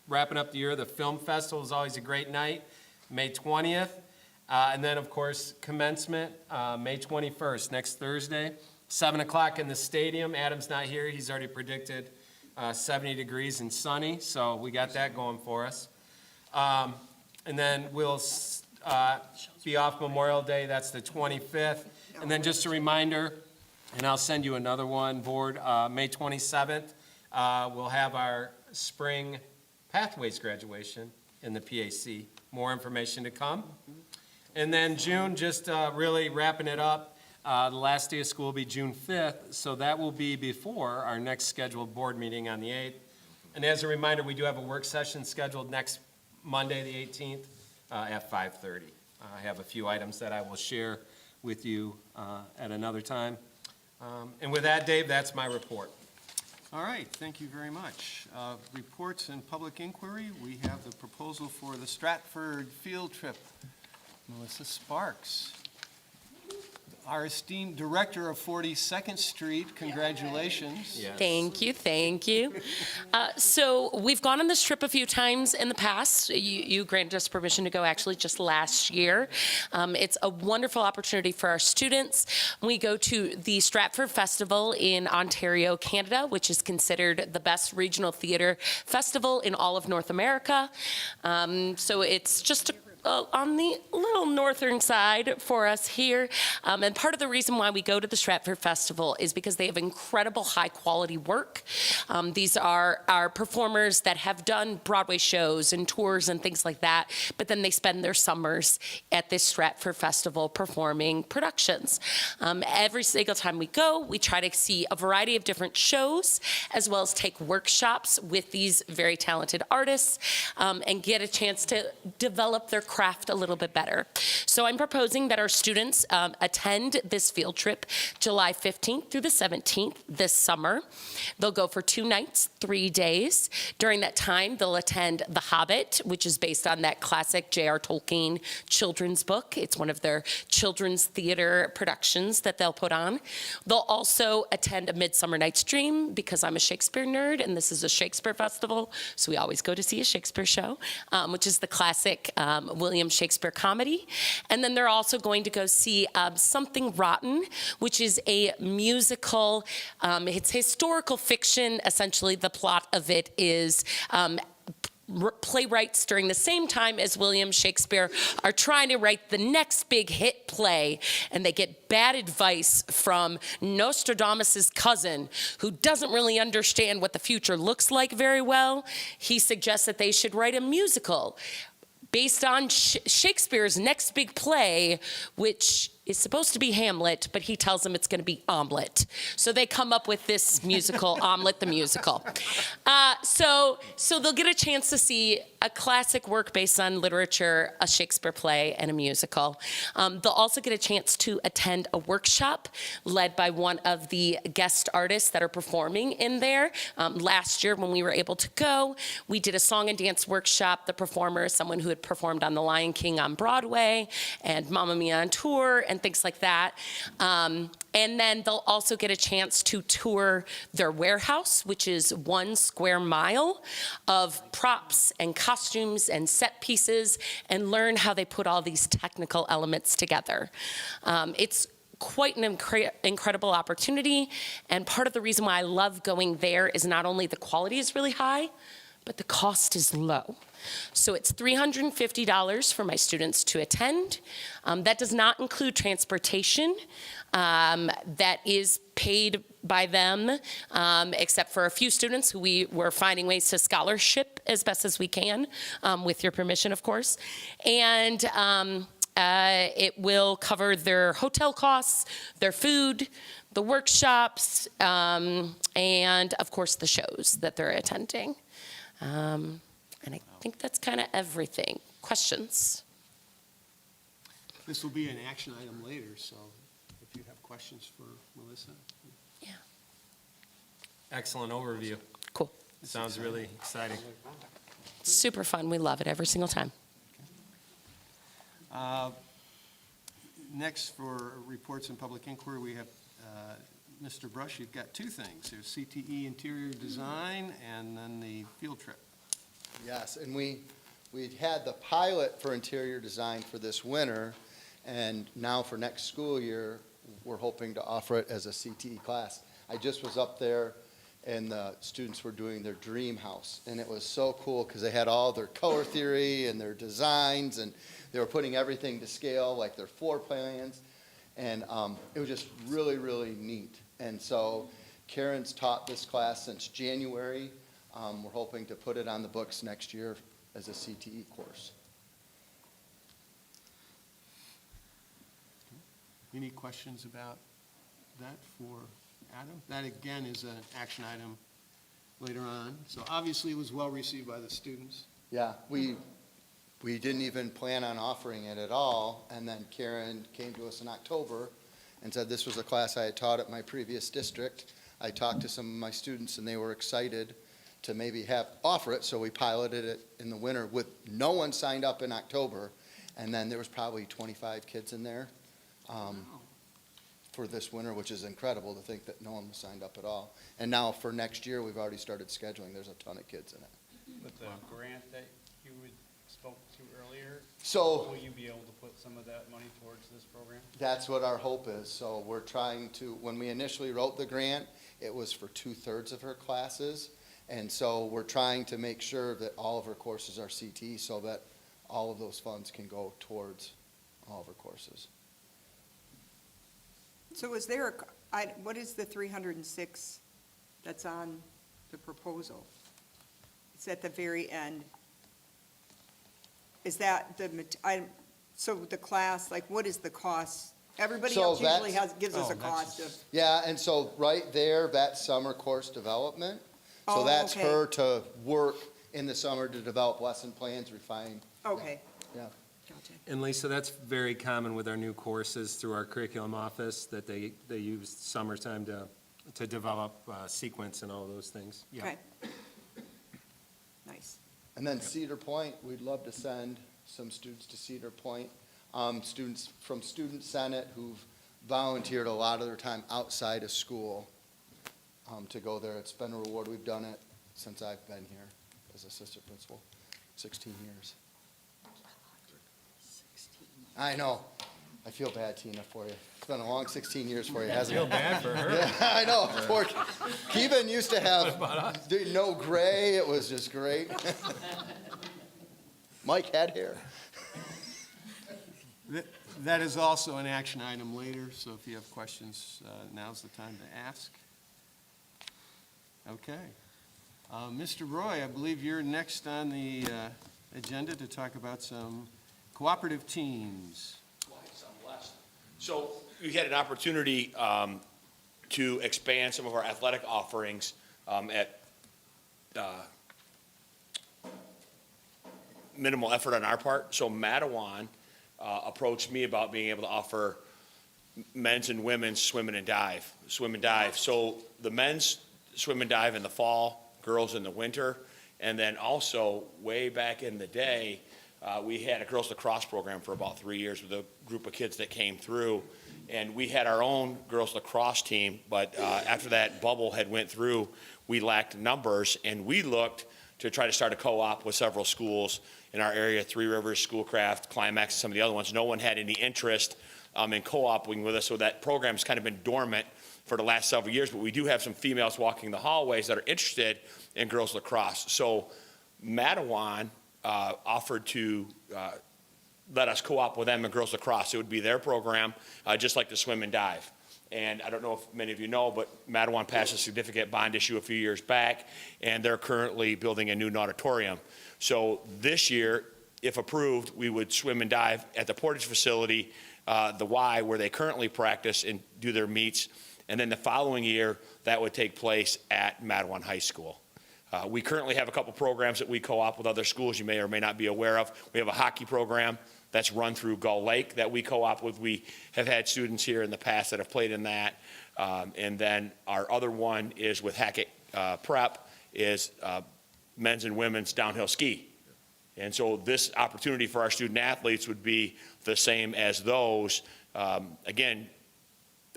wrapping up the year. The Film Festival is always a great night, May 20th. And then, of course, commencement, May 21st, next Thursday, 7 o'clock in the stadium. Adam's not here. He's already predicted 70 degrees and sunny, so we got that going for us. And then we'll be off Memorial Day. That's the 25th. And then just a reminder, and I'll send you another one, board, May 27th, we'll have our spring Pathways graduation in the PAC. More information to come. And then June, just really wrapping it up, the last day of school will be June 5th, so that will be before our next scheduled board meeting on the 8th. And as a reminder, we do have a work session scheduled next Monday, the 18th, at 5:30. I have a few items that I will share with you at another time. And with that, Dave, that's my report. All right, thank you very much. Reports and public inquiry, we have the proposal for the Stratford field trip. Melissa Sparks, our esteemed director of 42nd Street, congratulations. Yes. Thank you, thank you. So we've gone on this trip a few times in the past. You granted us permission to go actually just last year. It's a wonderful opportunity for our students. We go to the Stratford Festival in Ontario, Canada, which is considered the best regional theater festival in all of North America. So it's just on the little northern side for us here. And part of the reason why we go to the Stratford Festival is because they have incredible high quality work. These are our performers that have done Broadway shows and tours and things like that, but then they spend their summers at this Stratford Festival performing productions. Every single time we go, we try to see a variety of different shows, as well as take workshops with these very talented artists, and get a chance to develop their craft a little bit better. So I'm proposing that our students attend this field trip July 15th through the 17th this summer. They'll go for 2 nights, 3 days. During that time, they'll attend The Hobbit, which is based on that classic J.R. Tolkien children's book. It's one of their children's theater productions that they'll put on. They'll also attend A Midsummer Night's Dream, because I'm a Shakespeare nerd and this is a Shakespeare festival, so we always go to see a Shakespeare show, which is the classic William Shakespeare comedy. And then they're also going to go see Something Rotten, which is a musical. It's historical fiction. Essentially, the plot of it is playwrights during the same time as William Shakespeare are trying to write the next big hit play, and they get bad advice from Nostradamus's cousin, who doesn't really understand what the future looks like very well. He suggests that they should write a musical based on Shakespeare's next big play, which is supposed to be Hamlet, but he tells them it's going to be omelet. So they come up with this musical, Omelet the Musical. So they'll get a chance to see a classic work based on literature, a Shakespeare play, and a musical. They'll also get a chance to attend a workshop led by one of the guest artists that are performing in there. Last year when we were able to go, we did a song and dance workshop. The performer is someone who had performed on The Lion King on Broadway and Mamma Mia on tour and things like that. And then they'll also get a chance to tour their warehouse, which is 1 square mile of props and costumes and set pieces, and learn how they put all these technical elements together. It's quite an incredible opportunity, and part of the reason why I love going there is not only the quality is really high, but the cost is low. So it's $350 for my students to attend. That does not include transportation. That is paid by them, except for a few students who we were finding ways to scholarship as best as we can, with your permission, of course. And it will cover their hotel costs, their food, the workshops, and of course the shows that they're attending. And I think that's kind of everything. Questions? This will be an action item later, so if you have questions for Melissa. Yeah. Excellent overview. Cool. Sounds really exciting. Super fun. We love it every single time. Next, for reports and public inquiry, we have Mr. Brush. You've got two things. There's CTE interior design and then the field trip. Yes, and we'd had the pilot for interior design for this winter, and now for next school year, we're hoping to offer it as a CTE class. I just was up there, and the students were doing their dream house, and it was so cool because they had all their color theory and their designs, and they were putting everything to scale, like their floor plans, and it was just really, really neat. And so Karen's taught this class since January. We're hoping to put it on the books next year as a CTE course. Any questions about that for Adam? That, again, is an action item later on. So obviously, it was well received by the students. Yeah, we didn't even plan on offering it at all, and then Karen came to us in October and said this was a class I had taught at my previous district. I talked to some of my students, and they were excited to maybe offer it, so we piloted it in the winter with no one signed up in October, and then there was probably 25 kids in there for this winter, which is incredible to think that no one was signed up at all. And now for next year, we've already started scheduling. There's a ton of kids in it. With the grant that you spoke to earlier, So will you be able to put some of that money towards this program? that's what our hope is. So we're trying to, when we initially wrote the grant, it was for 2/3 of her classes. And so we're trying to make sure that all of her courses are CTE so that all of those funds can go towards all of her courses. So is there what is the 306 that's on the proposal? It's at the very end. Is that so the class, like, what is the cost? Everybody So else usually that's- gives us a cost of, Yeah, and so right there, that's summer course development. So Oh, that's okay. her to work in the summer to develop lesson plans, refine. okay. Yeah. Gotcha. And Lisa, that's very common with our new courses through our curriculum office, that they use summertime to develop sequence and all those things. Yeah. Okay. Nice. And then Cedar Point, we'd love to send some students to Cedar Point. Students from Student Senate who've volunteered a lot of their time outside of school to go there. It's been a reward. We've done it since I've been here as assistant principal, 16 years. I know. I feel bad, Tina, for you. It's been a long 16 years for you, hasn't it? Feel bad for her. Yeah, I know. Poor Keevan used to have no gray. It was just great. Mike had hair. That is also an action item later, so if you have questions, now's the time to ask. Okay. Mr. Roy, I believe you're next on the agenda to talk about some cooperative teams. So we had an opportunity to expand some of our athletic offerings at minimal effort on our part. So Mattawan approached me about being able to offer men's and women's swim and dive. So the men's swim and dive in the fall, girls in the winter, and then also way back in the day, we had a girls lacrosse program for about 3 years with a group of kids that came through, and we had our own girls lacrosse team. But after that bubble had went through, we lacked numbers, and we looked to try to start a co-op with several schools in our area, Three Rivers, Schoolcraft, Climax, and some of the other ones. No one had any interest in co-oping with us, so that program's kind of been dormant for the last several years, but we do have some females walking the hallways that are interested in girls lacrosse. So Mattawan offered to let us co-op with them in girls lacrosse. It would be their program, just like the swim and dive. And I don't know if many of you know, but Mattawan passed a significant bond issue a few years back, and they're currently building a new auditorium. So this year, if approved, we would swim and dive at the Portage facility, the Y, where they currently practice and do their meets. And then the following year, that would take place at Mattawan High School. We currently have a couple programs that we co-op with other schools you may or may not be aware of. We have a hockey program that's run through Gull Lake that we co-op with. We have had students here in the past that have played in that. And then our other one is with Hackett Prep, is men's and women's downhill ski. And so this opportunity for our student athletes would be the same as those. Again,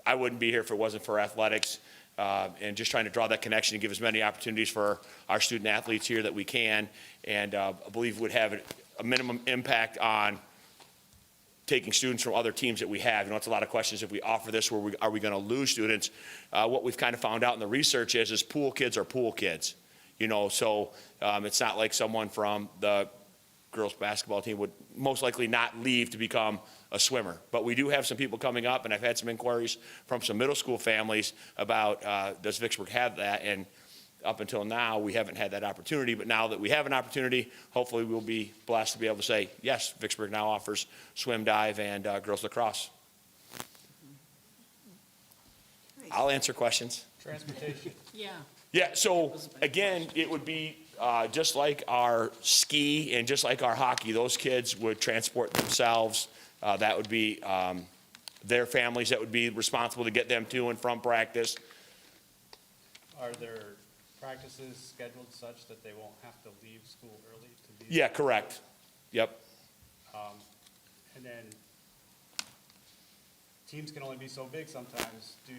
I wouldn't be here if it wasn't for athletics, and just trying to draw that connection and give as many opportunities for our student athletes here that we can. And I believe would have a minimum impact on taking students from other teams that we have. You know, it's a lot of questions. If we offer this, are we going to lose students? What we've kind of found out in the research is pool kids are pool kids. You know, so it's not like someone from the girls basketball team would most likely not leave to become a swimmer. But we do have some people coming up, and I've had some inquiries from some middle school families about does Vicksburg have that? And up until now, we haven't had that opportunity. But now that we have an opportunity, hopefully we'll be blessed to be able to say, yes, Vicksburg now offers swim, dive, and girls lacrosse. I'll answer questions. Transportation. Yeah. Yeah, so again, it would be just like our ski and just like our hockey. Those kids would transport themselves. That would be their families that would be responsible to get them to and from practice. Are there practices scheduled such that they won't have to leave school early to be? Yeah, correct. Yep. And then teams can only be so big sometimes. Do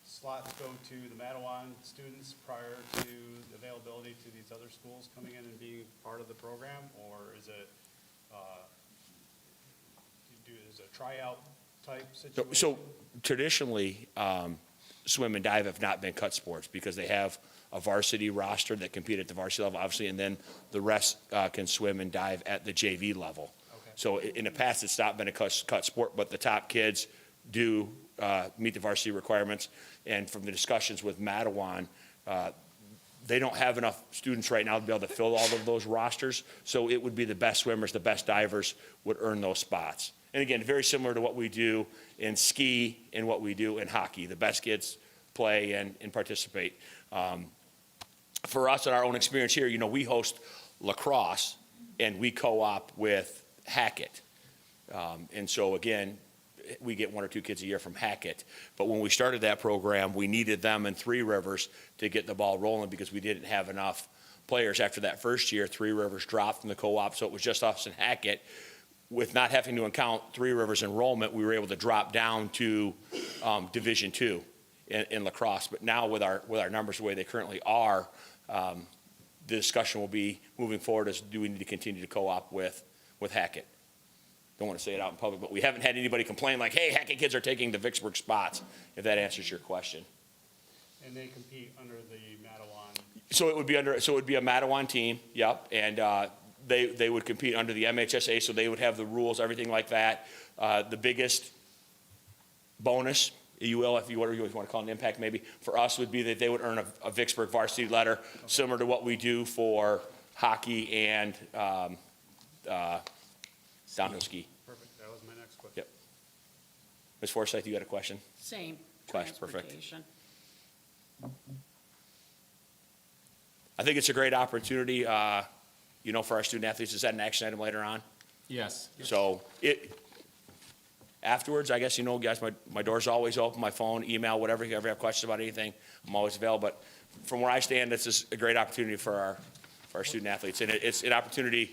slots go to the Mattawan students prior to the availability to these other schools coming in and being part of the program? Or is it, is it a tryout type situation? So traditionally, swim and dive have not been cut sports because they have a varsity roster that compete at the varsity level, obviously, and then the rest can swim and dive at the JV level. Okay. So in the past, it's not been a cut sport, but the top kids do meet the varsity requirements. And from the discussions with Mattawan, they don't have enough students right now to be able to fill all of those rosters. So it would be the best swimmers, the best divers would earn those spots. And again, very similar to what we do in ski and what we do in hockey. The best kids play and participate. For us, in our own experience here, you know, we host lacrosse and we co-op with Hackett. And so again, we get 1 or 2 kids a year from Hackett. But when we started that program, we needed them in Three Rivers to get the ball rolling because we didn't have enough players. After that first year, Three Rivers dropped from the co-op, so it was just us and Hackett. With not having to account Three Rivers enrollment, we were able to drop down to Division II in lacrosse. But now with our numbers the way they currently are, the discussion will be moving forward as do we need to continue to co-op with Hackett. Don't want to say it out in public, but we haven't had anybody complain like, hey, Hackett kids are taking the Vicksburg spots, if that answers your question. And they compete under the Mattawan? So it would be a Mattawan team, yep, and they would compete under the MHSA, so they would have the rules, everything like that. The biggest bonus, if you want to call it an impact maybe, for us would be that they would earn a Vicksburg varsity letter, similar to what we do for hockey and downhill ski. Perfect, that was my next question. Yep. Ms. Forsythe, you had a question? Same, Question, perfect. transportation. I think it's a great opportunity, for our student athletes. Is that an action item later on? Yes. So afterwards, I guess, guys, my door's always open, my phone, email, whatever, if you ever have questions about anything, I'm always available. But from where I stand, this is a great opportunity for our student athletes. And it's an opportunity,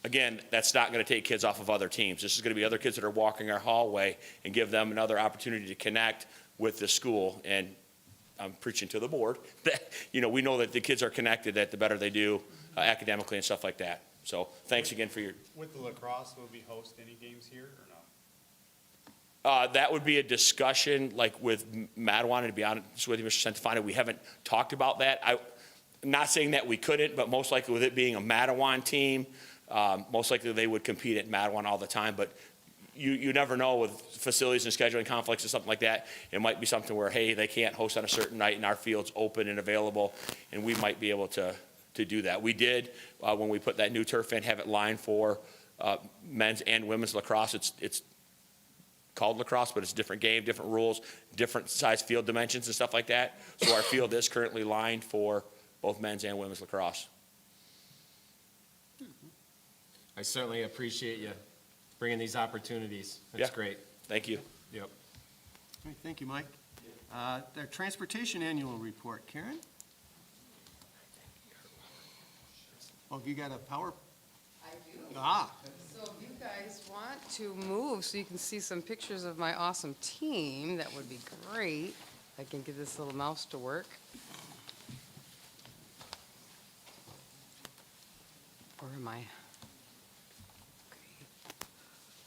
again, that's not going to take kids off of other teams. This is going to be other kids that are walking our hallway and give them another opportunity to connect with the school. And I'm preaching to the board that, we know that the kids are connected, that the better they do academically and stuff like that. So thanks again for your. With the lacrosse, will we host any games here or no? That would be a discussion like with Madawan, and to be honest with you, Mr. Centofanti, we haven't talked about that. I'm not saying that we couldn't, but most likely with it being a Madawan team, most likely they would compete at Madawan all the time. But you never know with facilities and scheduling conflicts and something like that. It might be something where, hey, they can't host on a certain night and our field's open and available, and we might be able to do that. We did, when we put that new turf in, have it lined for men's and women's lacrosse. It's called lacrosse, but it's a different game, different rules, different size field dimensions and stuff like that. So our field is currently lined for both men's and women's lacrosse. I certainly appreciate you bringing these opportunities. That's Yeah. great. Thank you. Yep. All right, thank you, Mike. Our transportation annual report, Karen? Oh, have you got a power? I do. Ah, So if you guys want to move so you can see some pictures of my awesome team, that would be great. I can get this little mouse to work. Where am I? Okay.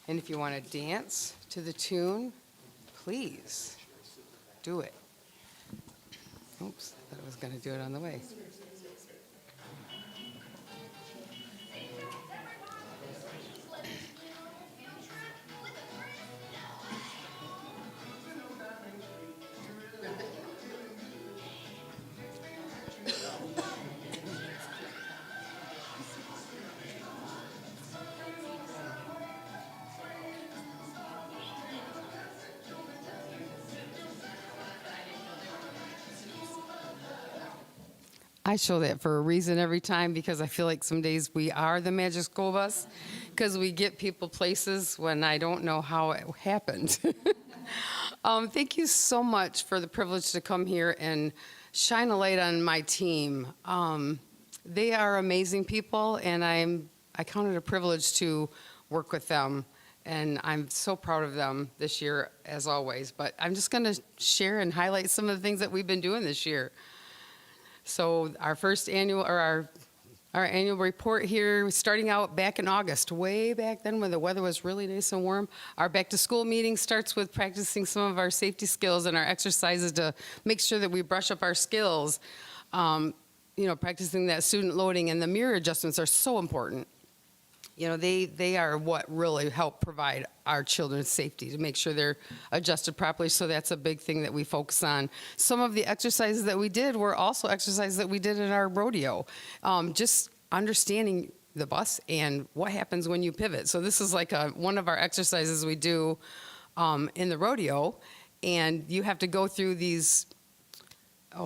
And if you want to dance to the tune, please do it. Oops, I thought I was going to do it on the way. I show that for a reason every time because I feel like some days we are the magic school bus because we get people places when I don't know how it happened. Thank you so much for the privilege to come here and shine a light on my team. They are amazing people, and I count it a privilege to work with them, and I'm so proud of them this year, as always. But I'm just going to share and highlight some of the things that we've been doing this year. So our first annual, or our annual report here, starting out back in August, way back then when the weather was really nice and warm. Our back-to-school meeting starts with practicing some of our safety skills and our exercises to make sure that we brush up our skills. Practicing that student loading and the mirror adjustments are so important. They are what really help provide our children's safety to make sure they're adjusted properly. So that's a big thing that we focus on. Some of the exercises that we did were also exercises that we did in our rodeo. Just understanding the bus and what happens when you pivot. So this is like one of our exercises we do in the rodeo. And you have to go through these,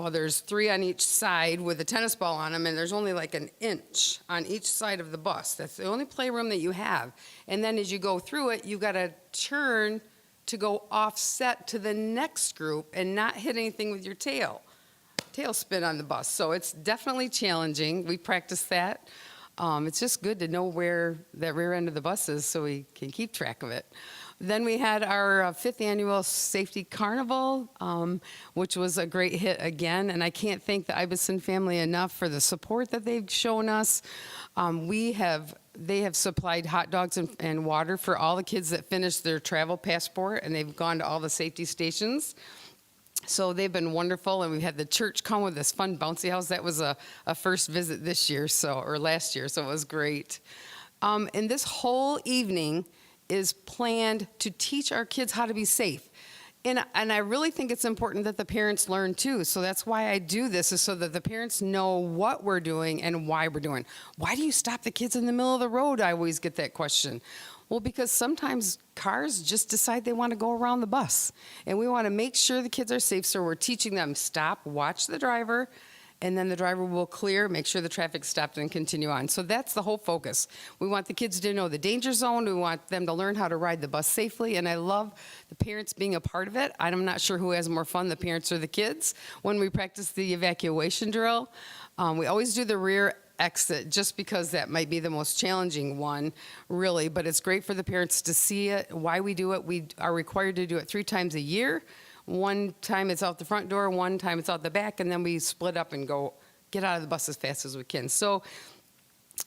there's 3 on each side with a tennis ball on them, and there's only like an inch on each side of the bus. That's the only playroom that you have. And then as you go through it, you got to turn to go offset to the next group and not hit anything with your tail spin on the bus. So it's definitely challenging. We practice that. It's just good to know where that rear end of the bus is so we can keep track of it. Then we had our 5th annual Safety Carnival, which was a great hit again. And I can't thank the Ibeson family enough for the support that they've shown us. They have supplied hot dogs and water for all the kids that finished their travel passport, and they've gone to all the safety stations. So they've been wonderful, and we've had the church come with this fun bouncy house. That was a first visit this year, or last year, so it was great. And this whole evening is planned to teach our kids how to be safe. And I really think it's important that the parents learn too. So that's why I do this, is so that the parents know what we're doing and why we're doing. Why do you stop the kids in the middle of the road? I always get that question. Well, because sometimes cars just decide they want to go around the bus. And we want to make sure the kids are safe, so we're teaching them stop, watch the driver, and then the driver will clear, make sure the traffic's stopped, and continue on. So that's the whole focus. We want the kids to know the danger zone. We want them to learn how to ride the bus safely, and I love the parents being a part of it. I'm not sure who has more fun, the parents or the kids. When we practice the evacuation drill, we always do the rear exit just because that might be the most challenging one, really. But it's great for the parents to see it, why we do it. We are required to do it 3 times a year. One time it's out the front door, one time it's out the back, and then we split up and go get out of the bus as fast as we can. So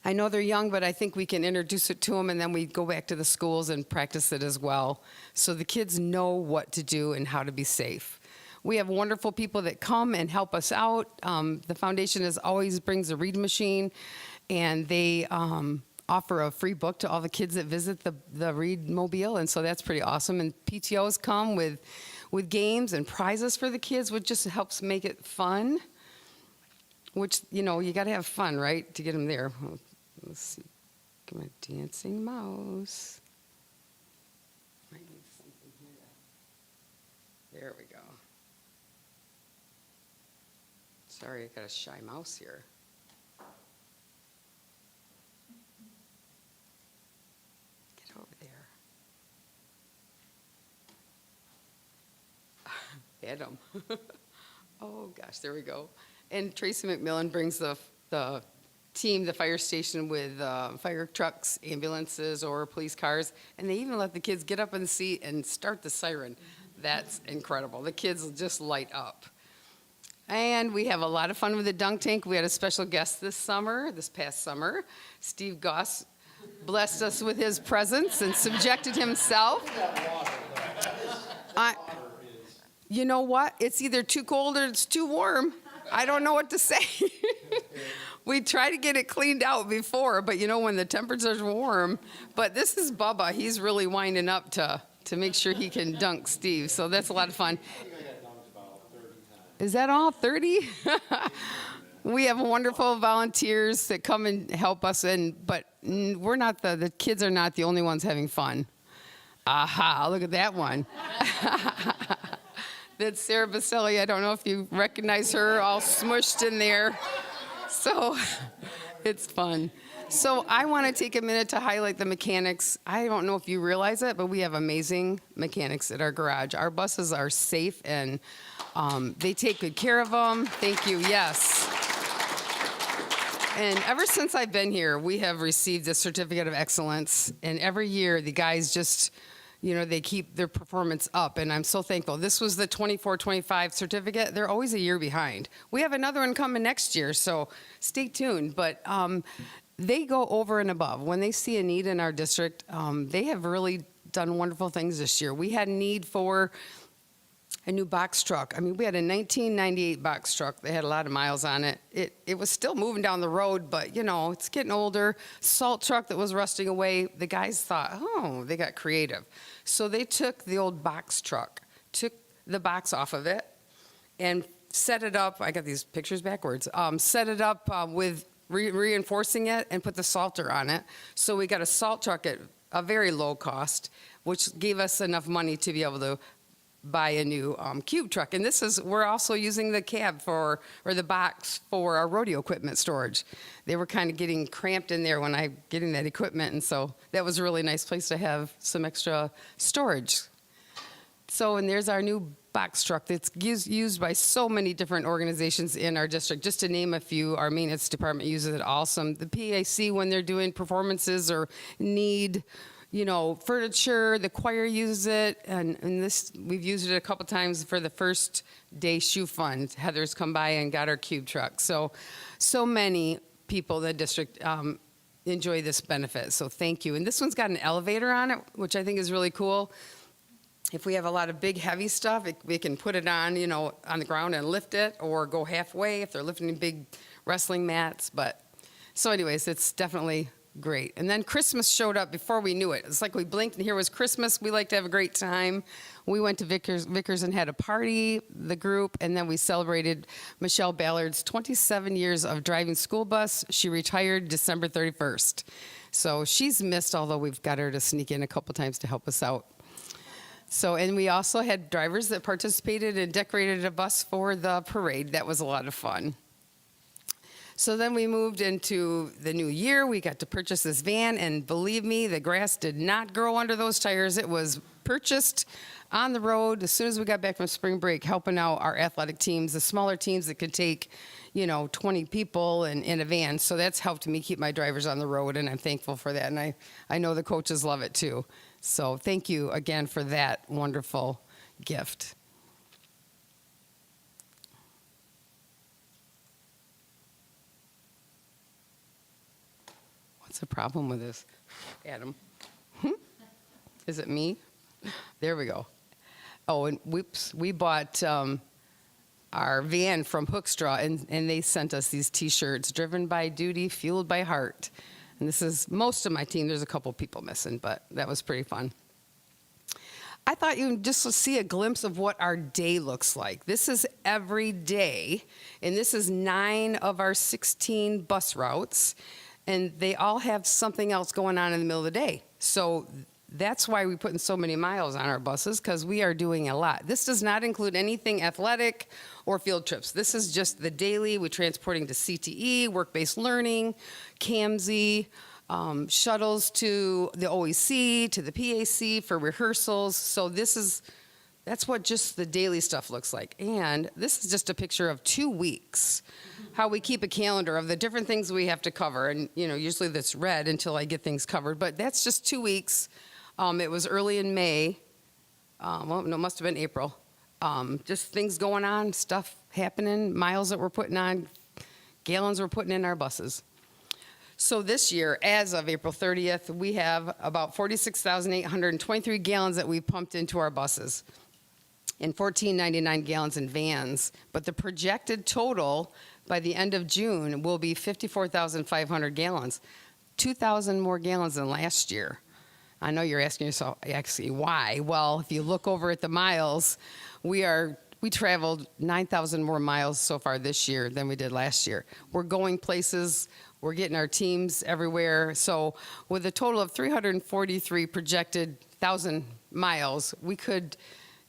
I know they're young, but I think we can introduce it to them, and then we go back to the schools and practice it as well. So the kids know what to do and how to be safe. We have wonderful people that come and help us out. The foundation always brings a read machine, and they offer a free book to all the kids that visit the Read Mobile, and so that's pretty awesome. And PTOs come with games and prizes for the kids, which just helps make it fun, which, you know, you got to have fun, right, to get them there. Let's see. Come on, dancing mouse. Might need something here. There we go. Sorry, I got a shy mouse here. Get over there. Adam. Oh, gosh, there we go. And Tracy McMillan brings the team, the fire station, with fire trucks, ambulances, or police cars, and they even let the kids get up in the seat and start the siren. That's incredible. The kids will just light up. And we have a lot of fun with the dunk tank. We had a special guest this past summer. Steve Goss blessed us with his presence and subjected himself. You know what? It's either too cold or it's too warm. I don't know what to say. We try to get it cleaned out before, but you know, when the temperature's warm. But this is Bubba. He's really winding up to make sure he can dunk Steve. So that's a lot of fun. Is that all? 30? We have wonderful volunteers that come and help us, but we're not the kids are not the only ones having fun. Aha, look at that one. That's Sarah Baselli. I don't know if you recognize her, all smushed in there. So it's fun. So I want to take a minute to highlight the mechanics. I don't know if you realize it, but we have amazing mechanics at our garage. Our buses are safe, and they take good care of them. Thank you, yes. And ever since I've been here, we have received a certificate of excellence. And every year, the guys just, you know, they keep their performance up, and I'm so thankful. This was the 24-25 certificate. They're always a year behind. We have another one coming next year, so stay tuned. But they go over and above. When they see a need in our district, they have really done wonderful things this year. We had a need for a new box truck. I mean, we had a 1998 box truck that had a lot of miles on it. It was still moving down the road, but, you know, it's getting older. Salt truck that was rusting away. The guys thought, oh, they got creative. So they took the old box truck, took the box off of it, and set it up. I got these pictures backwards. Set it up with reinforcing it and put the salter on it. So we got a salt truck at a very low cost, which gave us enough money to be able to buy a new cube truck. And we're also using the cab or the box for our rodeo equipment storage. They were kind of getting cramped in there when I getting that equipment, and so that was a really nice place to have some extra storage. So, and there's our new box truck that's used by so many different organizations in our district. Just to name a few, our maintenance department uses it also. The PAC, when they're doing performances or need, you know, furniture, the choir uses it, and this, we've used it a couple times for the first day shoe fund. Heather's come by and got our cube truck. So many people in the district enjoy this benefit, so thank you. And this one's got an elevator on it, which I think is really cool. If we have a lot of big, heavy stuff, we can put it on, you know, on the ground and lift it, or go halfway if they're lifting big wrestling mats. But so anyways, it's definitely great. And then Christmas showed up before we knew it. It's like we blinked and here was Christmas. We like to have a great time. We went to Vickers and had a party, the group, and then we celebrated Michelle Ballard's 27 years of driving school bus. She retired December 31st. So she's missed, although we've got her to sneak in a couple times to help us out. So, and we also had drivers that participated and decorated a bus for the parade. That was a lot of fun. So then we moved into the new year. We got to purchase this van, and believe me, the grass did not grow under those tires. It was purchased on the road as soon as we got back from spring break, helping out our athletic teams, the smaller teams that could take, 20 people in a van. So that's helped me keep my drivers on the road, and I'm thankful for that. And I know the coaches love it too. So thank you again for that wonderful gift. What's the problem with this, Adam? Is it me? There we go. Oh, and whoops, we bought our van from Hookstraw, and they sent us these T-shirts, driven by duty, fueled by heart. And this is most of my team. There's a couple people missing, but that was pretty fun. I thought you'd just see a glimpse of what our day looks like. This is every day, and this is 9 of our 16 bus routes, and they all have something else going on in the middle of the day. So that's why we put in so many miles on our buses, because we are doing a lot. This does not include anything athletic or field trips. This is just the daily. We're transporting to CTE, work-based learning, CAMSI, shuttles to the OEC, to the PAC for rehearsals. So that's what just the daily stuff looks like. And this is just a picture of 2 weeks, how we keep a calendar of the different things we have to cover. And, usually that's red until I get things covered. But that's just 2 weeks. It was early in May. Well, no, it must have been April. Just things going on, stuff happening, miles that we're putting on, gallons we're putting in our buses. So this year, as of April 30th, we have about 46,823 gallons that we pumped into our buses and 1,499 gallons in vans. But the projected total by the end of June will be 54,500 gallons, 2,000 more gallons than last year. I know you're asking yourself, actually, why? Well, if you look over at the miles, we traveled 9,000 more miles so far this year than we did last year. We're going places, we're getting our teams everywhere. So with a total of 343 projected 1,000 miles, we could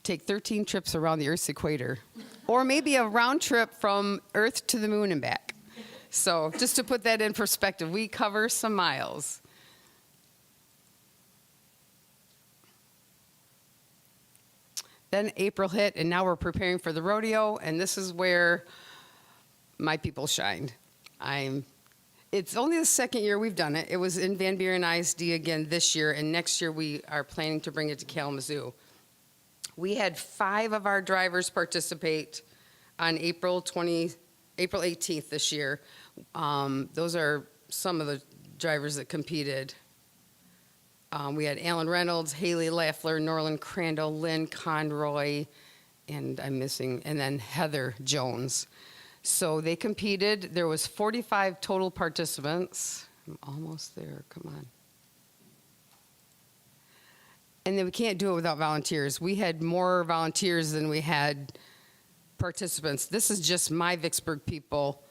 take 13 trips around the Earth's equator, or maybe a round trip from Earth to the moon and back. So just to put that in perspective, we cover some miles. Then April hit, and now we're preparing for the rodeo, and this is where my people shined. It's only the second year we've done it. It was in Van Buren ISD again this year, and next year we are planning to bring it to Kalamazoo. We had 5 of our drivers participate on April 18th this year. Those are some of the drivers that competed. We had Alan Reynolds, Haley Laffler, Norland Crandall, Lynn Conroy, and then Heather Jones. So they competed. There was 45 total participants. I'm almost there, come on. And then we can't do it without volunteers. We had more volunteers than we had participants. This is just my Vicksburg people.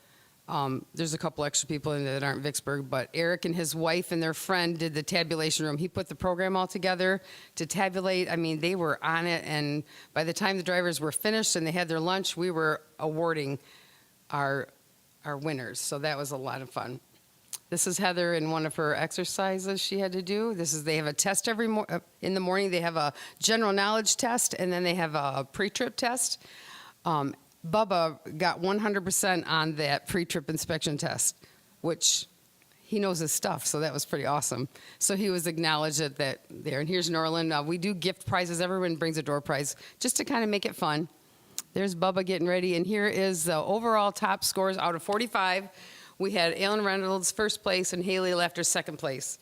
There's a couple extra people in there that aren't Vicksburg, but Eric and his wife and their friend did the tabulation room. He put the program all together to tabulate. I mean, they were on it, and by the time the drivers were finished and they had their lunch, we were awarding our winners. So that was a lot of fun. This is Heather in one of her exercises she had to do. They have a test in the morning. They have a general knowledge test, and then they have a pre-trip test. Bubba got 100% on that pre-trip inspection test, which he knows his stuff, so that was pretty awesome. So he was acknowledged at that there. And here's Norland. We do gift prizes. Everyone brings a door prize just to kind of make it fun. There's Bubba getting ready, and here is the overall top scores out of 45. We had Alan Reynolds first place and Haley Laffler second place.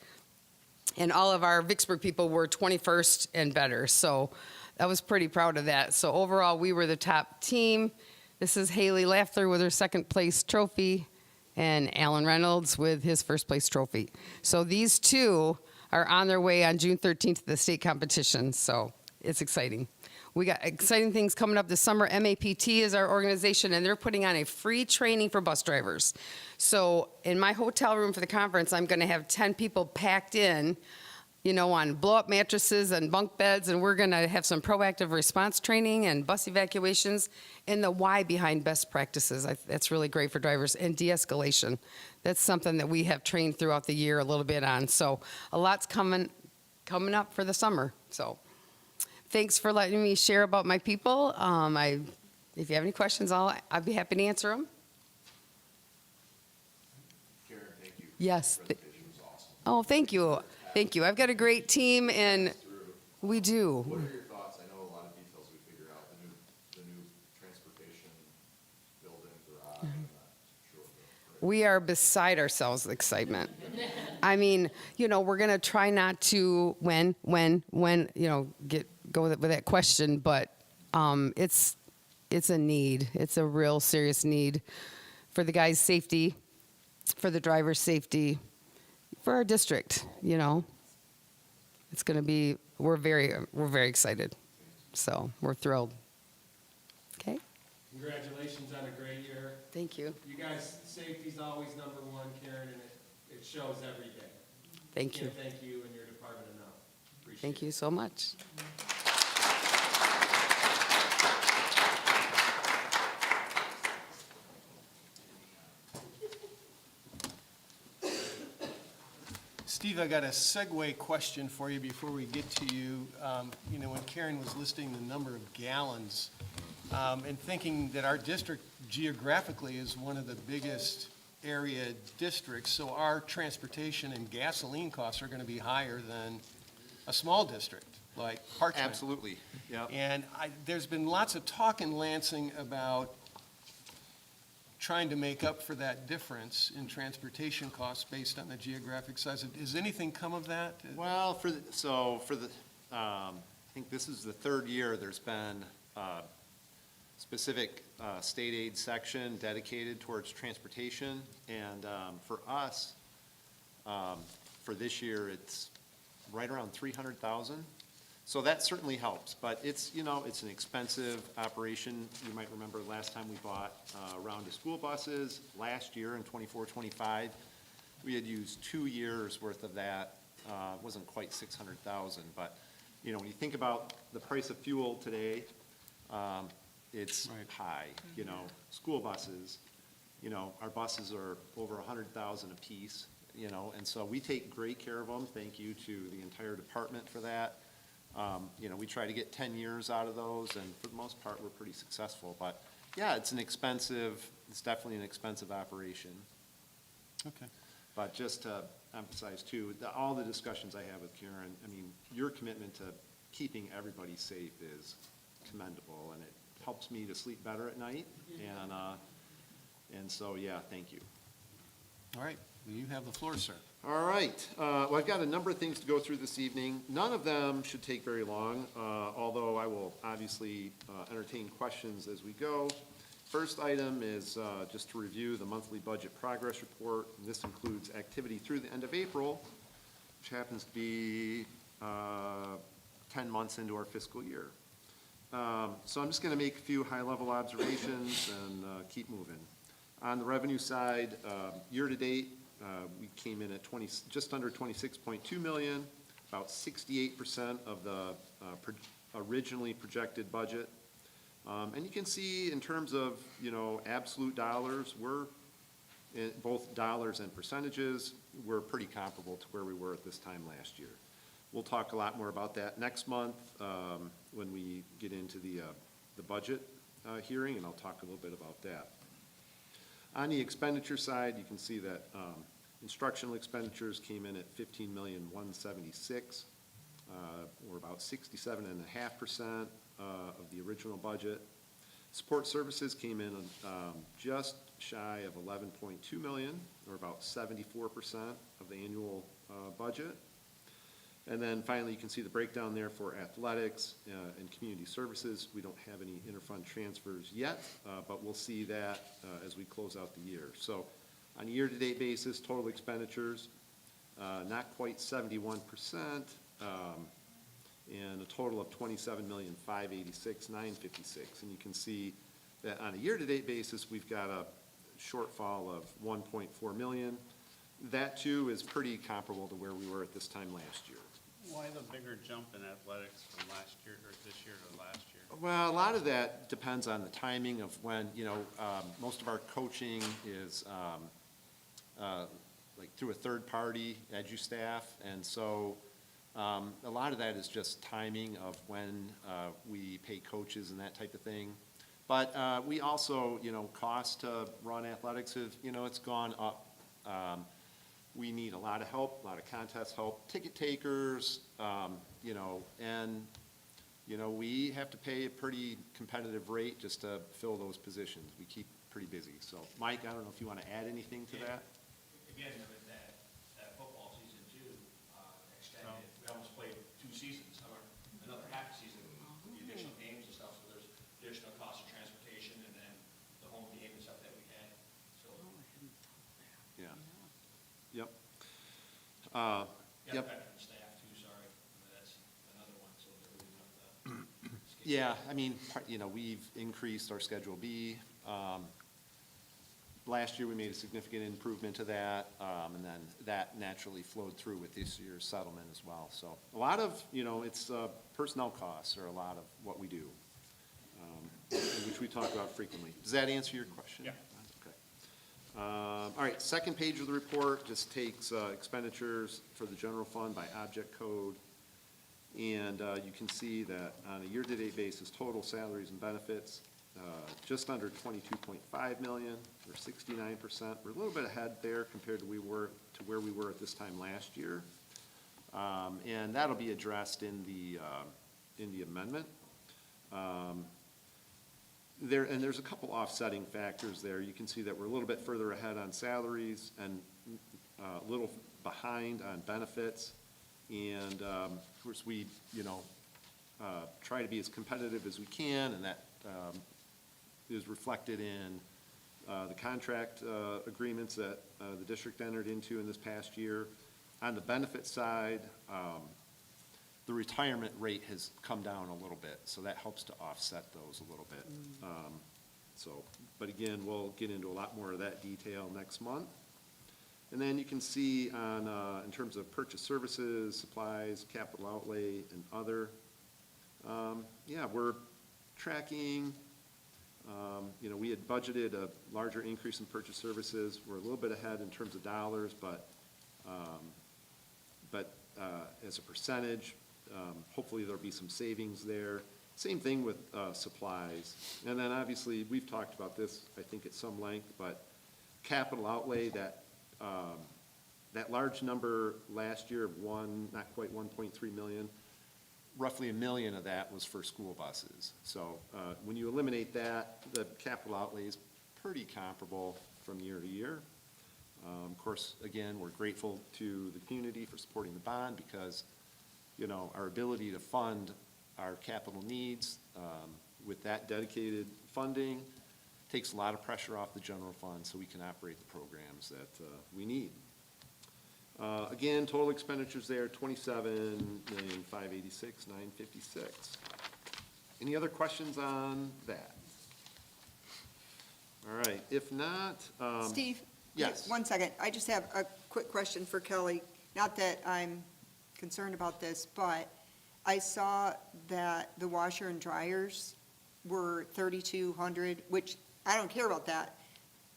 And all of our Vicksburg people were 21st and better, so I was pretty proud of that. So overall, we were the top team. This is Haley Laffler with her second place trophy, and Alan Reynolds with his first place trophy. So these two are on their way on June 13th to the state competition, so it's exciting. We got exciting things coming up this summer. MAPT is our organization, and they're putting on a free training for bus drivers. So in my hotel room for the conference, I'm going to have 10 people packed in, you know, on blow-up mattresses and bunk beds, and we're going to have some proactive response training and bus evacuations, and the why behind best practices. That's really great for drivers, and de-escalation. That's something that we have trained throughout the year a little bit on. So a lot's coming up for the summer. So thanks for letting me share about my people. If you have any questions, I'd be happy to answer them. Karen, thank you. Yes. Presentation was awesome. Oh, thank you. Thank you. I've got a great team, and we do. What are your thoughts? I know a lot of details we figured out, the new transportation building, garage, I'm not sure. We are beside ourselves with excitement. I mean, you know, we're going to try not to when, you know, go with that question, but it's a need. It's a real serious need for the guys' safety, for the driver's safety, for our district, you know. It's going to be, we're very excited. So we're thrilled. Okay. Congratulations on a great year. Thank you. You guys, safety's always number one, Karen, and it shows every day. Thank you. Can't thank you and your department enough. Appreciate it. Thank you so much. Steve, I got a segue question for you before we get to you. You know, when Karen was listing the number of gallons, and thinking that our district geographically is one of the biggest area districts, so our transportation and gasoline costs are going to be higher than a small district like Parchment. Absolutely, yeah. And there's been lots of talk in Lansing about trying to make up for that difference in transportation costs based on the geographic size. Has anything come of that? Well, I think this is the third year there's been a specific state aid section dedicated towards transportation. And for us, for this year, it's right around 300,000. So that certainly helps, but it's, you know, it's an expensive operation. You might remember last time we bought a round of school buses. Last year in 24-25, we had used 2 years worth of that. It wasn't quite 600,000, but, you know, when you think about the price of fuel today, it's high, you know. School buses, you know, our buses are over 100,000 apiece, you know, and so we take great care of them. Thank you to the entire department for that. You know, we try to get 10 years out of those, and for the most part, we're pretty successful. But, yeah, it's definitely an expensive operation. Okay. But just to emphasize, too, all the discussions I have with Karen, I mean, your commitment to keeping everybody safe is commendable, and it helps me to sleep better at night. And so, yeah, thank you. All right, you have the floor, sir. All right. Well, I've got a number of things to go through this evening. None of them should take very long, although I will obviously entertain questions as we go. First item is just to review the monthly budget progress report. And this includes activity through the end of April, which happens to be 10 months into our fiscal year. So I'm just going to make a few high-level observations and keep moving. On the revenue side, year-to-date, we came in at just under 26.2 million, about 68% of the originally projected budget. And you can see in terms of, you know, absolute dollars, we're, both dollars and percentages, we're pretty comparable to where we were at this time last year. We'll talk a lot more about that next month when we get into the budget hearing, and I'll talk a little bit about that. On the expenditure side, you can see that instructional expenditures came in at $15,176,000, or about 67.5% of the original budget. Support services came in just shy of 11.2 million, or about 74% of the annual budget. And then finally, you can see the breakdown there for athletics and community services. We don't have any interfund transfers yet, but we'll see that as we close out the year. So On a year-to-date basis, total expenditures, not quite 71%, and a total of $27,586,956. And you can see that on a year-to-date basis, we've got a shortfall of $1.4 million. That too is pretty comparable to where we were at this time last year. Why the bigger jump in athletics from last year, or this year to last year? Well, a lot of that depends on the timing of when, most of our coaching is like through a third-party edu-staff, and so a lot of that is just timing of when we pay coaches and that type of thing. But we also, cost to run athletics have, it's gone up. We need a lot of help, a lot of contest help, ticket takers, and, we have to pay a pretty competitive rate just to fill those positions. We keep pretty busy. So, Mike, I don't know if you want to add anything to that? Again, that football season too, extended, we almost played 2 seasons, or another half season, the additional games and stuff, so there's additional cost of transportation and then the home game and stuff that we had, so. Yeah. Yep. Yeah, Yep. veteran staff too, sorry, that's another one, so they're moving up the. Yeah, I mean, we've increased our Schedule B. Last year, we made a significant improvement to that, and then that naturally flowed through with this year's settlement as well. So a lot of, it's personnel costs are a lot of what we do, which we talk about frequently. Does that answer your question? Yeah. Okay. All right, second page of the report just takes expenditures for the general fund by object code. And you can see that on a year-to-date basis, total salaries and benefits, just under 22.5 million, or 69%. We're a little bit ahead there compared to where we were at this time last year. And that'll be addressed in the amendment. There's a couple offsetting factors there. You can see that we're a little bit further ahead on salaries and a little behind on benefits. And of course, we, try to be as competitive as we can, and that is reflected in the contract agreements that the district entered into in this past year. On the benefit side, the retirement rate has come down a little bit, so that helps to offset those a little bit. But again, we'll get into a lot more of that detail next month. And then you can see on, in terms of purchase services, supplies, capital outlay, and other, we're tracking, we had budgeted a larger increase in purchase services. We're a little bit ahead in terms of dollars, but as a percentage, hopefully there'll be some savings there. Same thing with supplies. And then obviously, we've talked about this, I think, at some length, but capital outlay, that large number last year of not quite 1.3 million, roughly $1 million of that was for school buses. So when you eliminate that, the capital outlay is pretty comparable from year to year. Of course, again, we're grateful to the community for supporting the bond because, our ability to fund our capital needs with that dedicated funding takes a lot of pressure off the general fund so we can operate the programs that we need. Again, total expenditures there, $27,586,956. Any other questions on that? All right, if not, Steve? yes. 1 second. I just have a quick question for Kelly. Not that I'm concerned about this, but I saw that the washer and dryers were 3,200, which I don't care about that,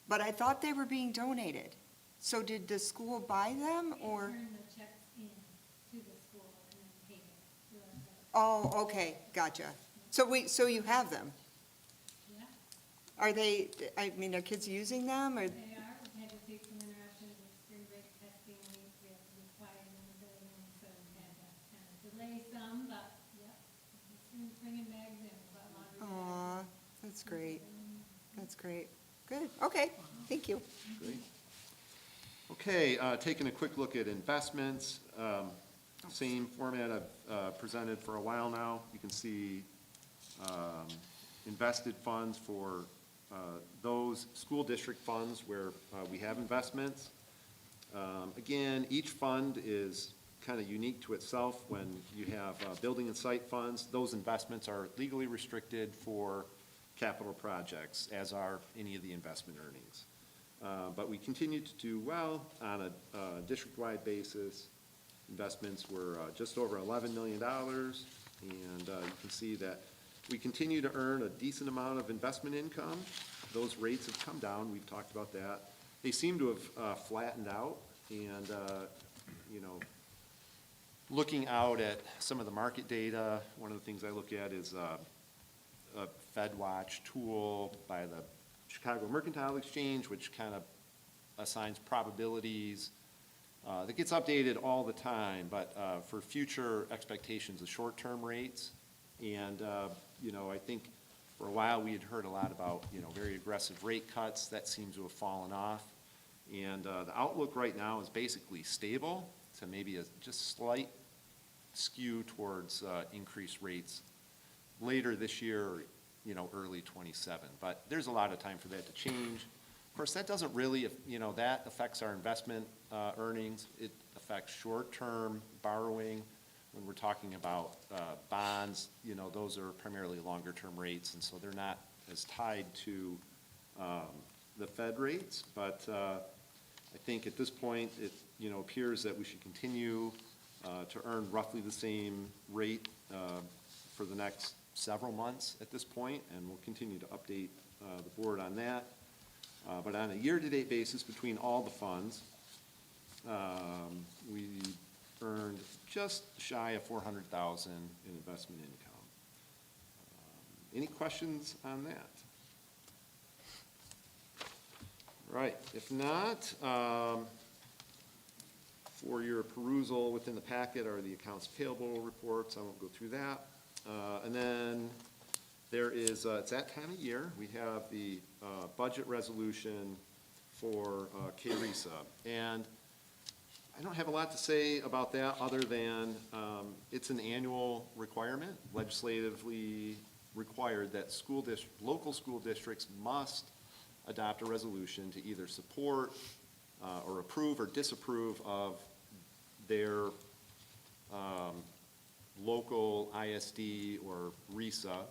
but I thought they were being donated. So did the school buy them, or? Turn the checks in to the school and then pay it. Oh, okay, gotcha. So you have them? Yeah, Are they, are kids using them, or? they are. We had to take some interactions with spring break testing week. We have to be quiet in the building, so we had to kind of delay some, but, yep. Bringing bags in, but laundry bags. Aw, that's great. That's great. Good, okay, thank you. Great. Okay, taking a quick look at investments. Same format I've presented for a while now. You can see invested funds for those school district funds where we have investments. Again, each fund is kind of unique to itself. When you have building and site funds, those investments are legally restricted for capital projects, as are any of the investment earnings. But we continue to do well on a district-wide basis. Investments were just over $11 million, and you can see that we continue to earn a decent amount of investment income. Those rates have come down. We've talked about that. They seem to have flattened out, and you know, looking out at some of the market data, one of the things I look at is a FedWatch tool by the Chicago Mercantile Exchange, which kind of assigns probabilities. That gets updated all the time, but for future expectations of short-term rates. And, you know, I think for a while we had heard a lot about, you know, very aggressive rate cuts. That seems to have fallen off. And the outlook right now is basically stable to maybe a just slight skew towards increased rates later this year, or, you know, early 27. But there's a lot of time for that to change. Of course, that doesn't really, you know, that affects our investment earnings. It affects short-term borrowing. When we're talking about bonds, you know, those are primarily longer-term rates, and so they're not as tied to the Fed rates. But I think at this point, it, you know, appears that we should continue to earn roughly the same rate for the next several months at this point, and we'll continue to update the board on that. But on a year-to-date basis, between all the funds, we earned just shy of $400,000 in investment income. Any questions on that? Right. If not, for your perusal within the packet are the accounts payable reports. I won't go through that. And then there is, it's that time of year, we have the budget resolution for KRESA. And I don't have a lot to say about that other than it's an annual requirement, legislatively required, that local school districts must adopt a resolution to either support or approve or disapprove of their local ISD or RESA,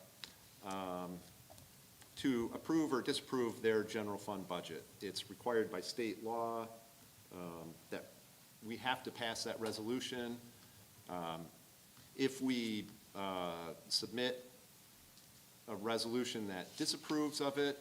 to approve or disapprove their general fund budget. It's required by state law that we have to pass that resolution. If we submit a resolution that disapproves of it,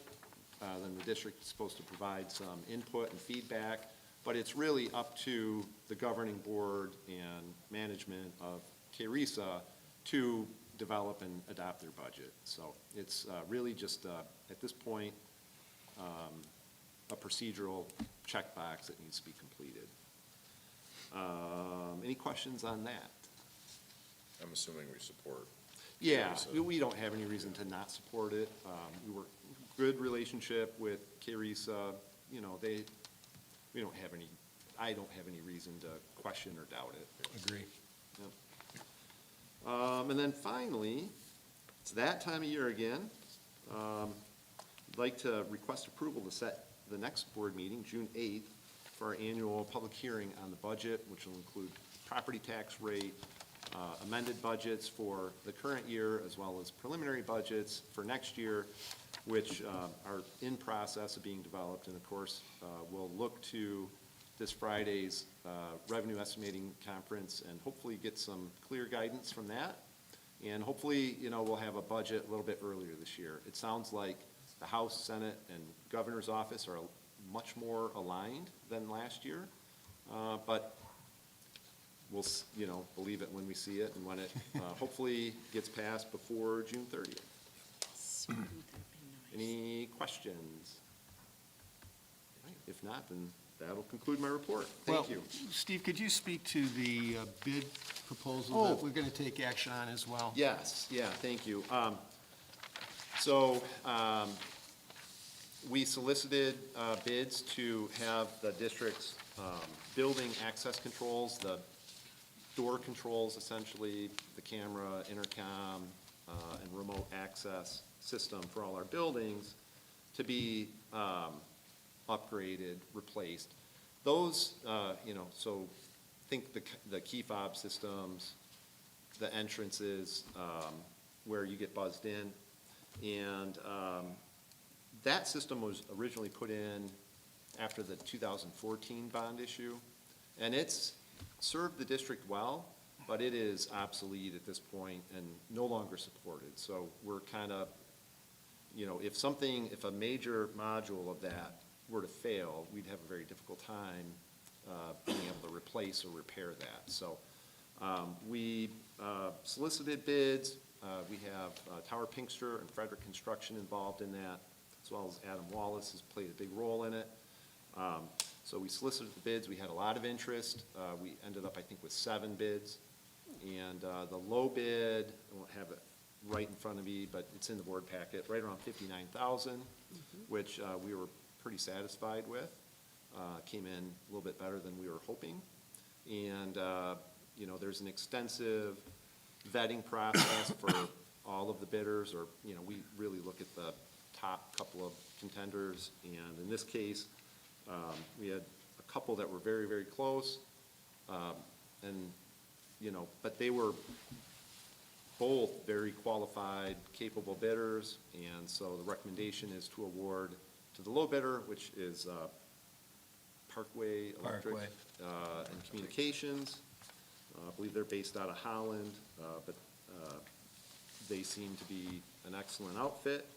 then the district is supposed to provide some input and feedback, but it's really up to the governing board and management of KRESA to develop and adopt their budget. So it's really just, at this point, a procedural checkbox that needs to be completed. Any questions on that? I'm assuming we support. Yeah, KRESA. we don't have any reason to not support it. We work good relationship with KRESA. You know, we don't have any, I don't have any reason to question or doubt it. Agree. Yep. And then finally, it's that time of year again. I'd like to request approval to set the next board meeting, June 8th, for our annual public hearing on the budget, which will include property tax rate, amended budgets for the current year, as well as preliminary budgets for next year, which are in process of being developed. And of course, we'll look to this Friday's revenue estimating conference and hopefully get some clear guidance from that. And hopefully, you know, we'll have a budget a little bit earlier this year. It sounds like the House, Senate, and Governor's office are much more aligned than last year, but we'll, you know, believe it when we see it and when it hopefully gets passed before June 30th. Any questions? All right, if not, then that'll conclude my report. Thank you. Steve, could you speak to the bid proposal that we're going to take action on as well? Yes, yeah, thank you. We solicited bids to have the district's building access controls, the door controls essentially, the camera, intercom, and remote access system for all our buildings to be upgraded, replaced. Those, so think the key fob systems, the entrances, where you get buzzed in. And that system was originally put in after the 2014 bond issue. And it's served the district well, but it is obsolete at this point and no longer supported. So we're kind of, if a major module of that were to fail, we'd have a very difficult time being able to replace or repair that. So we solicited bids. We have Tower Pinkster and Frederick Construction involved in that, as well as Adam Wallace has played a big role in it. So we solicited the bids. We had a lot of interest. We ended up, I think, with 7 bids. And the low bid, I won't have it right in front of me, but it's in the board packet, right around $59,000, which we were pretty satisfied with. Came in a little bit better than we were hoping. And, there's an extensive vetting process for all of the bidders, or, we really look at the top couple of contenders. And in this case, we had a couple that were very, very close. But they were both very qualified, capable bidders. And so the recommendation is to award to the low bidder, which is Parkway Electric and Communications. I believe they're based out of Holland, but they seem to be an excellent outfit.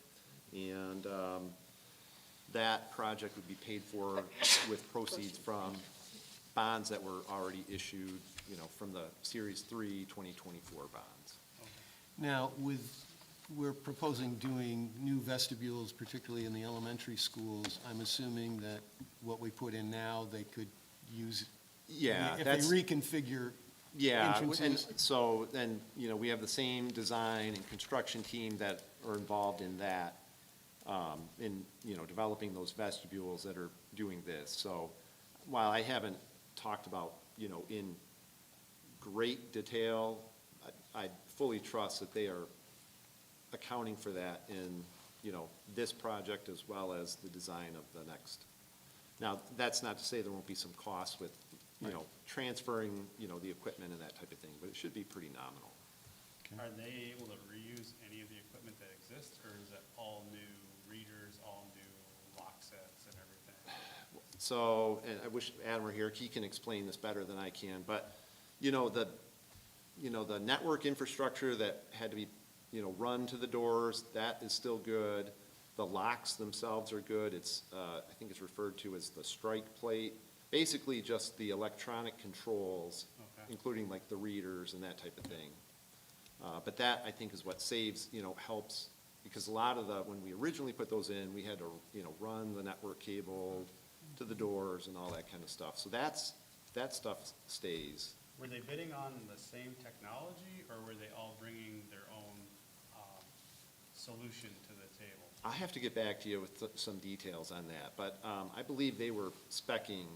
And that project would be paid for with proceeds from bonds that were already issued, from the Series 3 2024 bonds. Now, we're proposing doing new vestibules, particularly in the elementary schools. I'm assuming that what we put in now, they could use. Yeah, if they reconfigure entrances. And so then, we have the same design and construction team that are involved in that, in, developing those vestibules that are doing this. So while I haven't talked about, in great detail, I fully trust that they are accounting for that in, this project as well as the design of the next. Now, that's not to say there won't be some costs with, transferring, the equipment and that type of thing, but it should be pretty nominal. Are they able to reuse any of the equipment that exists, or is it all new readers, all new lock sets and everything? So, and I wish Adam were here, he can explain this better than I can, but, the network infrastructure that had to be, run to the doors, that is still good. The locks themselves are good. It's, I think it's referred to as the strike plate. Basically just the electronic controls, including like the readers and that type of thing. But that, I think, is what saves, helps, because a lot of when we originally put those in, we had to, run the network cable to the doors and all that kind of stuff. So that stuff stays. Were they bidding on the same technology, or were they all bringing their own solution to the table? I have to get back to you with some details on that, but I believe they were speccing,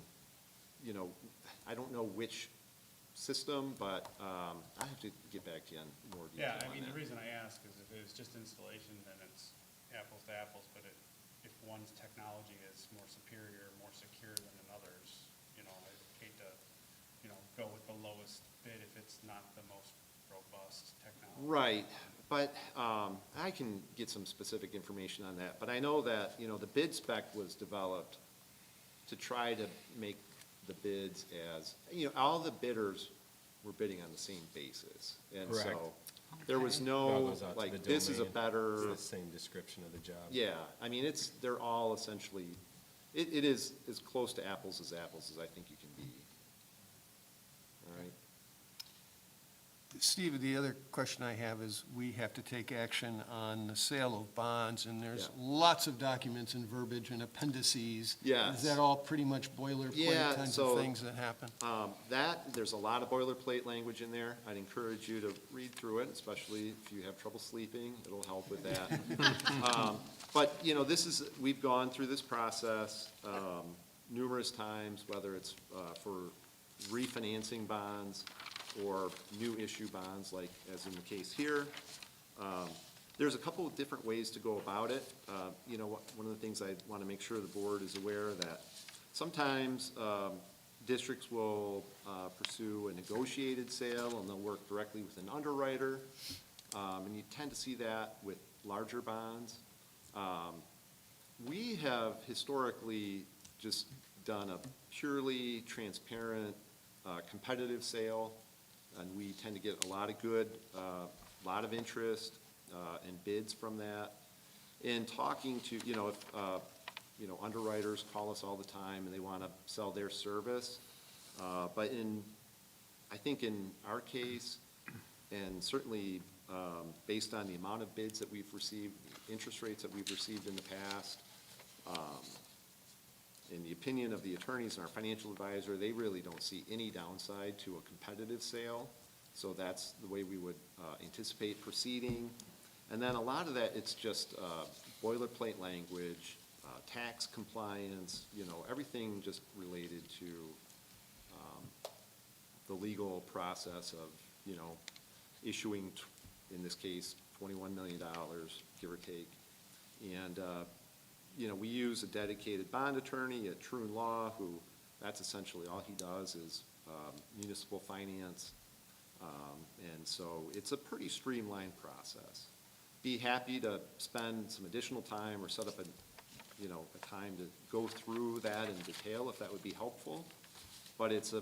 I don't know which system, but I have to get back to you on more detail on that. The reason I ask is if it was just installation, then it's apples to apples, but if one's technology is more superior, more secure than another's, I'd hate to, go with the lowest bid if it's not the most robust technology. Right, but I can get some specific information on that. But I know that, the bid spec was developed to try to make the bids as, all the bidders were bidding on the same basis. And Correct. so there was It all no, goes out to like, the this is a domain. better. It's the same description of the job. Yeah, they're all essentially, it is as close to apples as I think you can be. All right. Steve, the other question I have is, we have to take action on the sale of bonds, and there's lots of documents and verbiage and appendices. Yes. Is that all pretty much boilerplate kinds of things that happen? There's a lot of boilerplate language in there. I'd encourage you to read through it, especially if you have trouble sleeping. It'll help with that. But, we've gone through this process numerous times, whether it's for refinancing bonds or new issue bonds, like as in the case here. There's a couple of different ways to go about it. You know, one of the things I want to make sure the board is aware that sometimes districts will pursue a negotiated sale, and they'll work directly with an underwriter. And you tend to see that with larger bonds. We have historically just done a purely transparent, competitive sale, and we tend to get a lot of good, lot of interest and bids from that. In talking to, you know, if, you know, underwriters call us all the time and they want to sell their service, but I think in our case, and certainly based on the amount of bids that we've received, interest rates that we've received in the past, in the opinion of the attorneys and our financial advisor, they really don't see any downside to a competitive sale. So that's the way we would anticipate proceeding. And then a lot of that, it's just boilerplate language, tax compliance, you know, everything just related to the legal process of, you know, issuing, in this case, $21 million, give or take. And, you know, we use a dedicated bond attorney at True & Law, who, that's essentially all he does is municipal finance. And so it's a pretty streamlined process. Be happy to spend some additional time or set up a time to go through that in detail if that would be helpful. But it's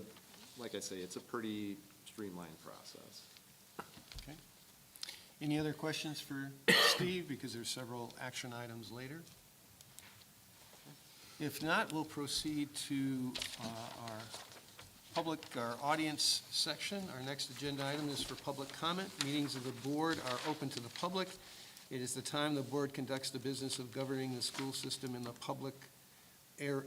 like I say, it's a pretty streamlined process. Okay. Any other questions for Steve, because there's several action items later? If not, we'll proceed to our audience section. Our next agenda item is for public comment. Meetings of the board are open to the public. It is the time the board conducts the business of governing the school system in the public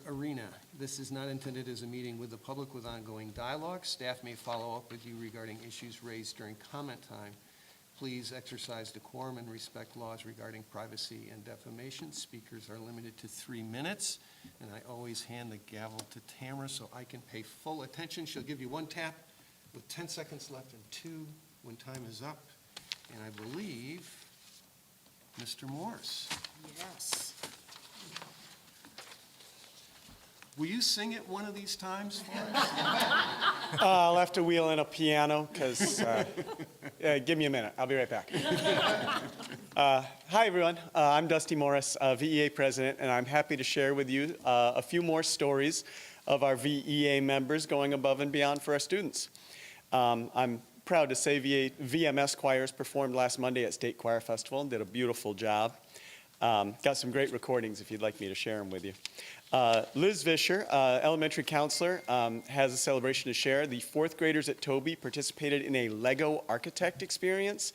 arena. This is not intended as a meeting with the public with ongoing dialogue. Staff may follow up with you regarding issues raised during comment time. Please exercise decorum and respect laws regarding privacy and defamation. Speakers are limited to 3 minutes, and I always hand the gavel to Tamara so I can pay full attention. She'll give you 1 tap with 10 seconds left and 2 when time is up. And I believe Mr. Morse. Yes. Will you sing it one of these times for us? I'll have to wheel in a piano because, give me a minute. I'll be right back. Hi, everyone. I'm Dusty Morris, VEA president, and I'm happy to share with you a few more stories of our VEA members going above and beyond for our students. I'm proud to say VMS choirs performed last Monday at State Choir Festival and did a beautiful job. Got some great recordings if you'd like me to share them with you. Liz Vischer, elementary counselor, has a celebration to share. The 4th graders at Toby participated in a Lego architect experience.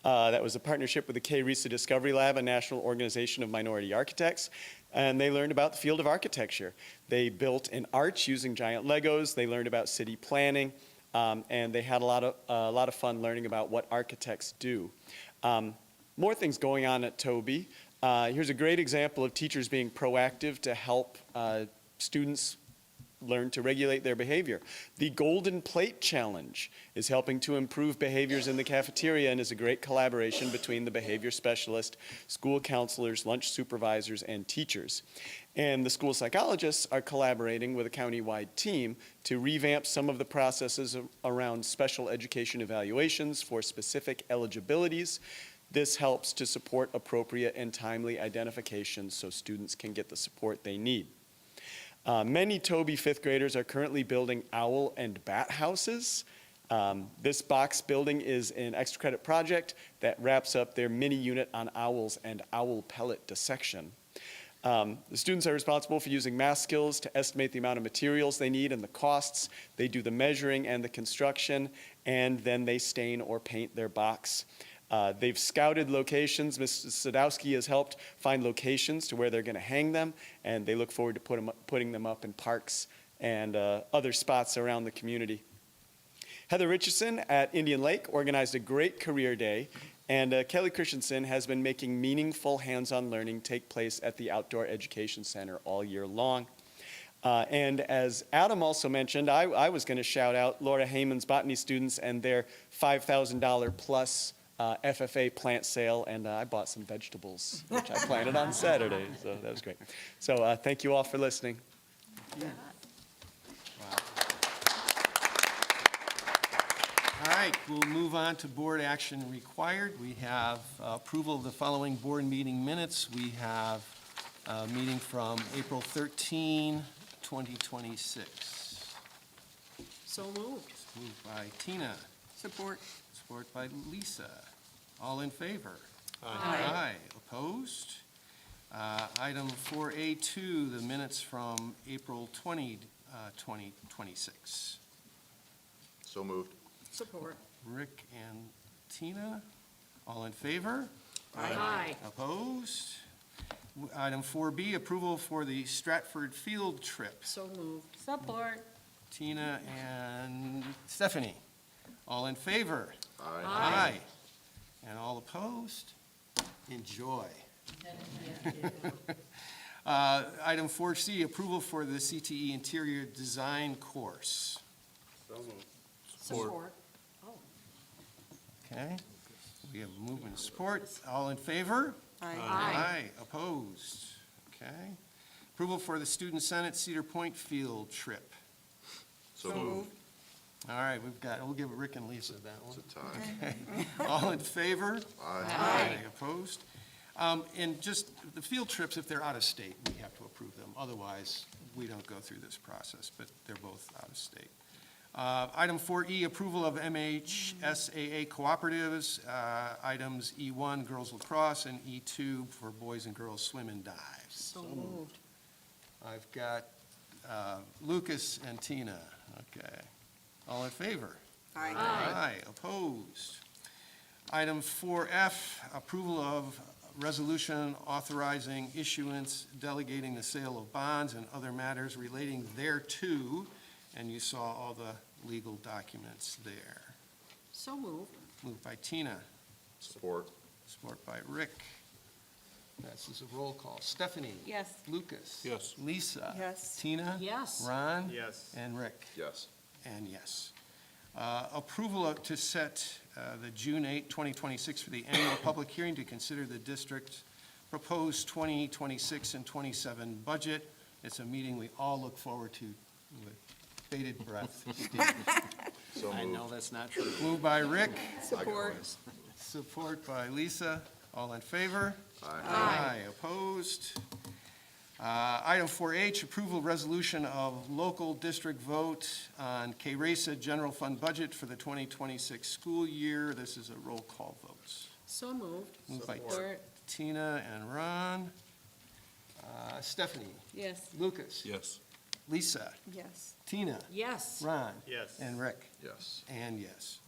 That was a partnership with the K-RISA Discovery Lab, a national organization of minority architects, and they learned about the field of architecture. They built an arch using giant Legos. They learned about city planning, and they had a lot of fun learning about what architects do. More things going on at Toby. Here's a great example of teachers being proactive to help students learn to regulate their behavior. The Golden Plate Challenge is helping to improve behaviors in the cafeteria and is a great collaboration between the behavior specialist, school counselors, lunch supervisors, and teachers. And the school psychologists are collaborating with a county-wide team to revamp some of the processes around special education evaluations for specific eligibilities. This helps to support appropriate and timely identification so students can get the support they need. Many Toby 5th graders are currently building owl and bat houses. This box building is an extra credit project that wraps up their mini unit on owls and owl pellet dissection. The students are responsible for using math skills to estimate the amount of materials they need and the costs. They do the measuring and the construction, and then they stain or paint their box. They've scouted locations. Mrs. Sadowski has helped find locations to where they're going to hang them, and they look forward to putting them up in parks and other spots around the community. Heather Richardson at Indian Lake organized a great career day, and Kelly Christensen has been making meaningful hands-on learning take place at the Outdoor Education Center all year long. And as Adam also mentioned, I was going to shout out Laura Heyman's botany students and their $5,000 plus FFA plant sale, and I bought some vegetables, which I planted on Saturday, so that was great. So thank you all for listening. All right, we'll move on to board action required. We have approval of the following board meeting minutes. We have a meeting from April 13, 2026. So moved. Moved by Tina, Support. support by Lisa. All in favor? Aye. Opposed? Item 4A2, the minutes from April 20, 2026. So moved. Support. Rick and Tina, all in favor? Aye. Opposed? Item 4B, approval for the Stratford field trip. So moved. Support. Tina and Stephanie, all in favor? Aye. And all opposed? Enjoy. Item 4C, approval for the CTE interior design course. Support. Okay, we have movement and support. All in favor? Aye. Opposed? Okay. Approval for the Student Senate Cedar Point field trip. So moved. All right, we'll give Rick and Lisa that one. It's a tie. Okay. All in favor? Aye. Opposed? And just the field trips, if they're out of state, we have to approve them. Otherwise, we don't go through this process, but they're both out of state. Item 4E, approval of MHSAA cooperatives. Items E1, girls lacrosse, and E2 for boys and girls swim and dive. So moved. I've got Lucas and Tina. Okay. All in favor? Aye. Opposed? Item 4F, approval of resolution authorizing issuance, delegating the sale of bonds and other matters relating thereto, and you saw all the legal documents there. So moved. Moved by Tina, Support. support by Rick. This is a roll call. Stephanie? Yes. Lucas? Yes. Lisa? Yes. Tina? Yes. Ron? Yes. And Rick? Yes. And yes. Approval to set the June 8, 2026 for the annual public hearing to consider the district's proposed 2026 and 27 budget. It's a meeting we all look forward to with bated breath. So I know moved. that's not true. Moved by Rick, Support. support by Lisa. All in favor? Aye. Opposed? Item 4H, approval resolution of local district vote on KRASA general fund budget for the 2026 school year. This is a roll call vote. So moved. Moved by Support. Tina and Ron. Stephanie? Yes. Lucas? Yes. Lisa? Yes. Tina? Yes. Ron? Yes. And Rick? Yes. And yes.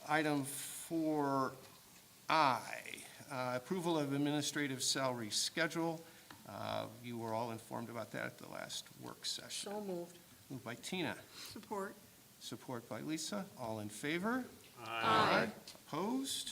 Item 4I, approval of administrative salary schedule. You were all informed about that at the last work session. So moved. Moved by Tina, Support. support by Lisa. All in favor? Aye. Opposed?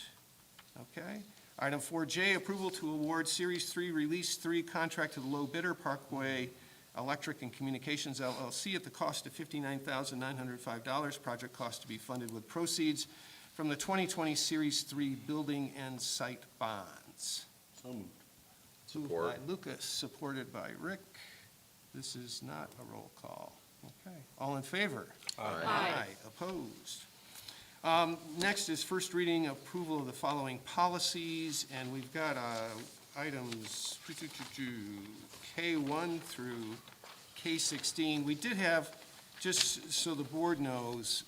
Okay. Item 4J, approval to award Series 3, Release 3 contract to the low bidder, Parkway Electric and Communications LLC at the cost of $59,905. Project cost to be funded with proceeds from the 2020 Series 3 building and site bonds. So moved. Moved Support. by Lucas, supported by Rick. This is not a roll call. Okay. All in favor? Aye. Opposed? Next is first reading approval of the following policies, and we've got items K1 through K16. We did have, just so the board knows,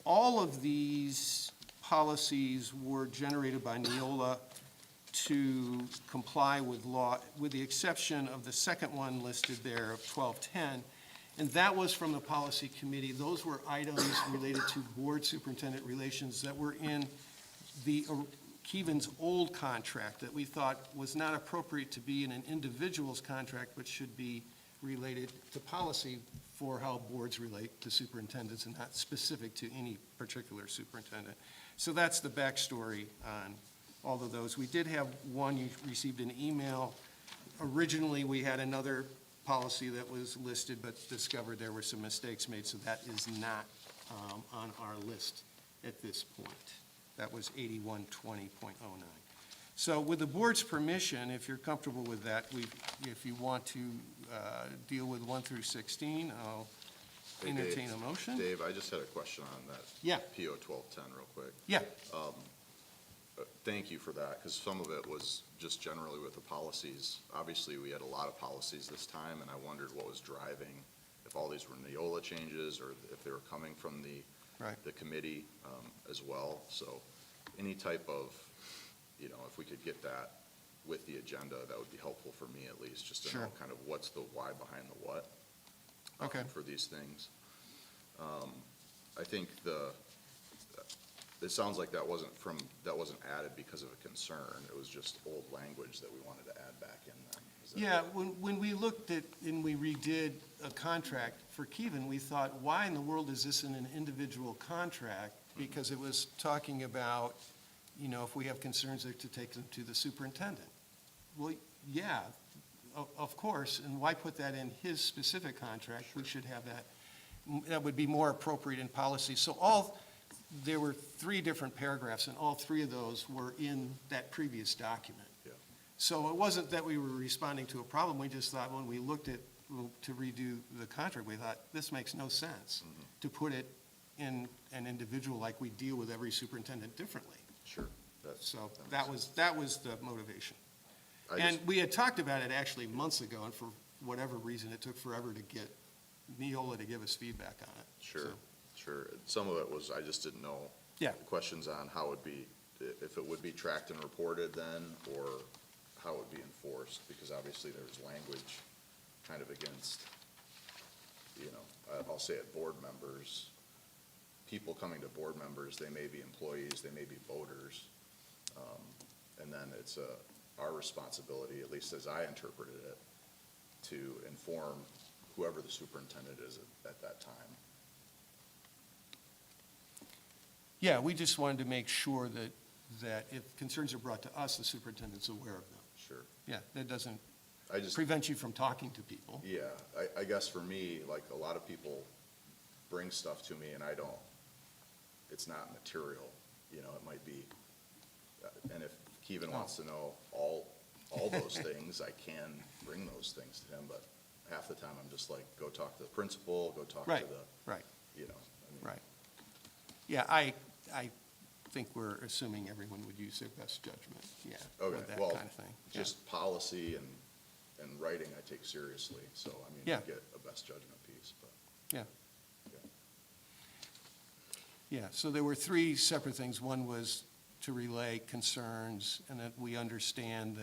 all of these policies were generated by Neola to comply with law, with the exception of the second one listed there of 1210. And that was from the policy committee. Those were items related to board superintendent relations that were in the Keevan's old contract that we thought was not appropriate to be in an individual's contract, but should be related to policy for how boards relate to superintendents and not specific to any particular superintendent. So that's the backstory on all of those. We did have one, you received an email. Originally, we had another policy that was listed, but discovered there were some mistakes made, so that is not on our list at this point. That was 8120.09. So with the board's permission, if you're comfortable with that, if you want to deal with 1 through 16, I'll Hey, Dave. entertain a motion. Dave, I just had a question on that. Yeah. PO 1210 real quick. Yeah. Thank you for that, because some of it was just generally with the policies. Obviously, we had a lot of policies this time, and I wondered what was driving, if all these were Neola changes, or if they were coming from the committee as well. So any type of, if we could get that with the agenda, that would be helpful for me at least, just to know kind of what's the why behind the what. For these things. I think it sounds like that wasn't added because of a concern. It was just old language that we wanted to add back in then. Is that Yeah, when we looked at and we redid a contract for Keven, we thought, why in the world is this in an individual contract? Because it was talking about, if we have concerns, to take them to the superintendent. Well, yeah, of course, and why put that in his specific contract? We should have that. That would be more appropriate in policy. So there were 3 different paragraphs, and all 3 of those were in that previous document. Yeah. So it wasn't that we were responding to a problem, we just thought when we looked at, to redo the contract, we thought, this makes no sense to put it in an individual like we deal with every superintendent differently. Sure. So that was the motivation. I And just- we had talked about it actually months ago, and for whatever reason, it took forever to get Neola to give us feedback on it. Sure, sure. Some of it was, I just didn't know. Yeah. The questions on how it would be, if it would be tracked and reported then, or how it would be enforced, because obviously there's language kind of against, I'll say it, board members. People coming to board members, they may be employees, they may be voters. And then it's our responsibility, at least as I interpreted it, to inform whoever the superintendent is at that time. Yeah, we just wanted to make sure that if concerns are brought to us, the superintendent's aware of them. Sure. Yeah, that doesn't I just, prevent you from talking to people. yeah, I guess for me, like, a lot of people bring stuff to me and it's not material, it might be, and if Keven wants to know all those things, I can bring those things to him, but half the time I'm just like, go talk to the principal, go talk to Right, the, right, I mean, right. Yeah, I think we're assuming everyone would use their best judgment, yeah, Okay, with that well, kind of thing. Yeah. just policy and writing I take seriously, so, I mean, Yeah. I get a best judgment piece, but. Yeah. Yeah. Yeah, so there were 3 separate things. One was to relay concerns, and that we understand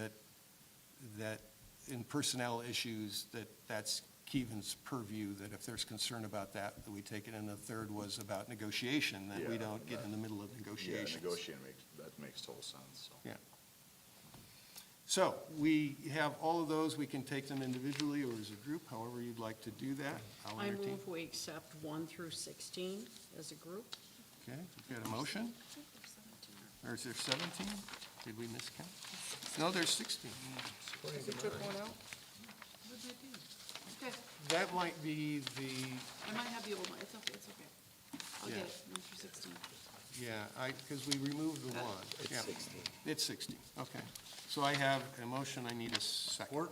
that in personnel issues, that's Keven's purview, that if there's concern about that we take it. And the third was about negotiation, that we Yeah, don't get in the middle of negotiations. Yeah, negotiating that makes total sense, so. Yeah. So we have all of those. We can take them individually or as a group, however you'd like to do that. I'll I entertain. move we accept 1 through 16 as a group. Okay, we've got a motion? Or is there 17? Did we miscount? No, there's 16. We took one out. What did I do? Okay, That might be I might have the old one, it's okay, I'll get Yeah. it, 1 through 16. because we removed the one. It's Yeah. 16. It's 16, okay. So I have a motion, I need a second.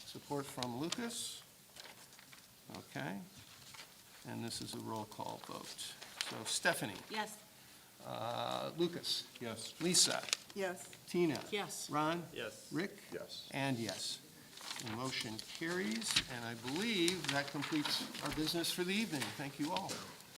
Support from Lucas. Okay. And this is a roll call vote. So Stephanie, Yes. Lucas. Yes. Lisa. Yes. Tina. Yes. Ron. Yes. Rick. Yes. And yes. The motion carries, and I believe that completes our business for the evening. Thank you all.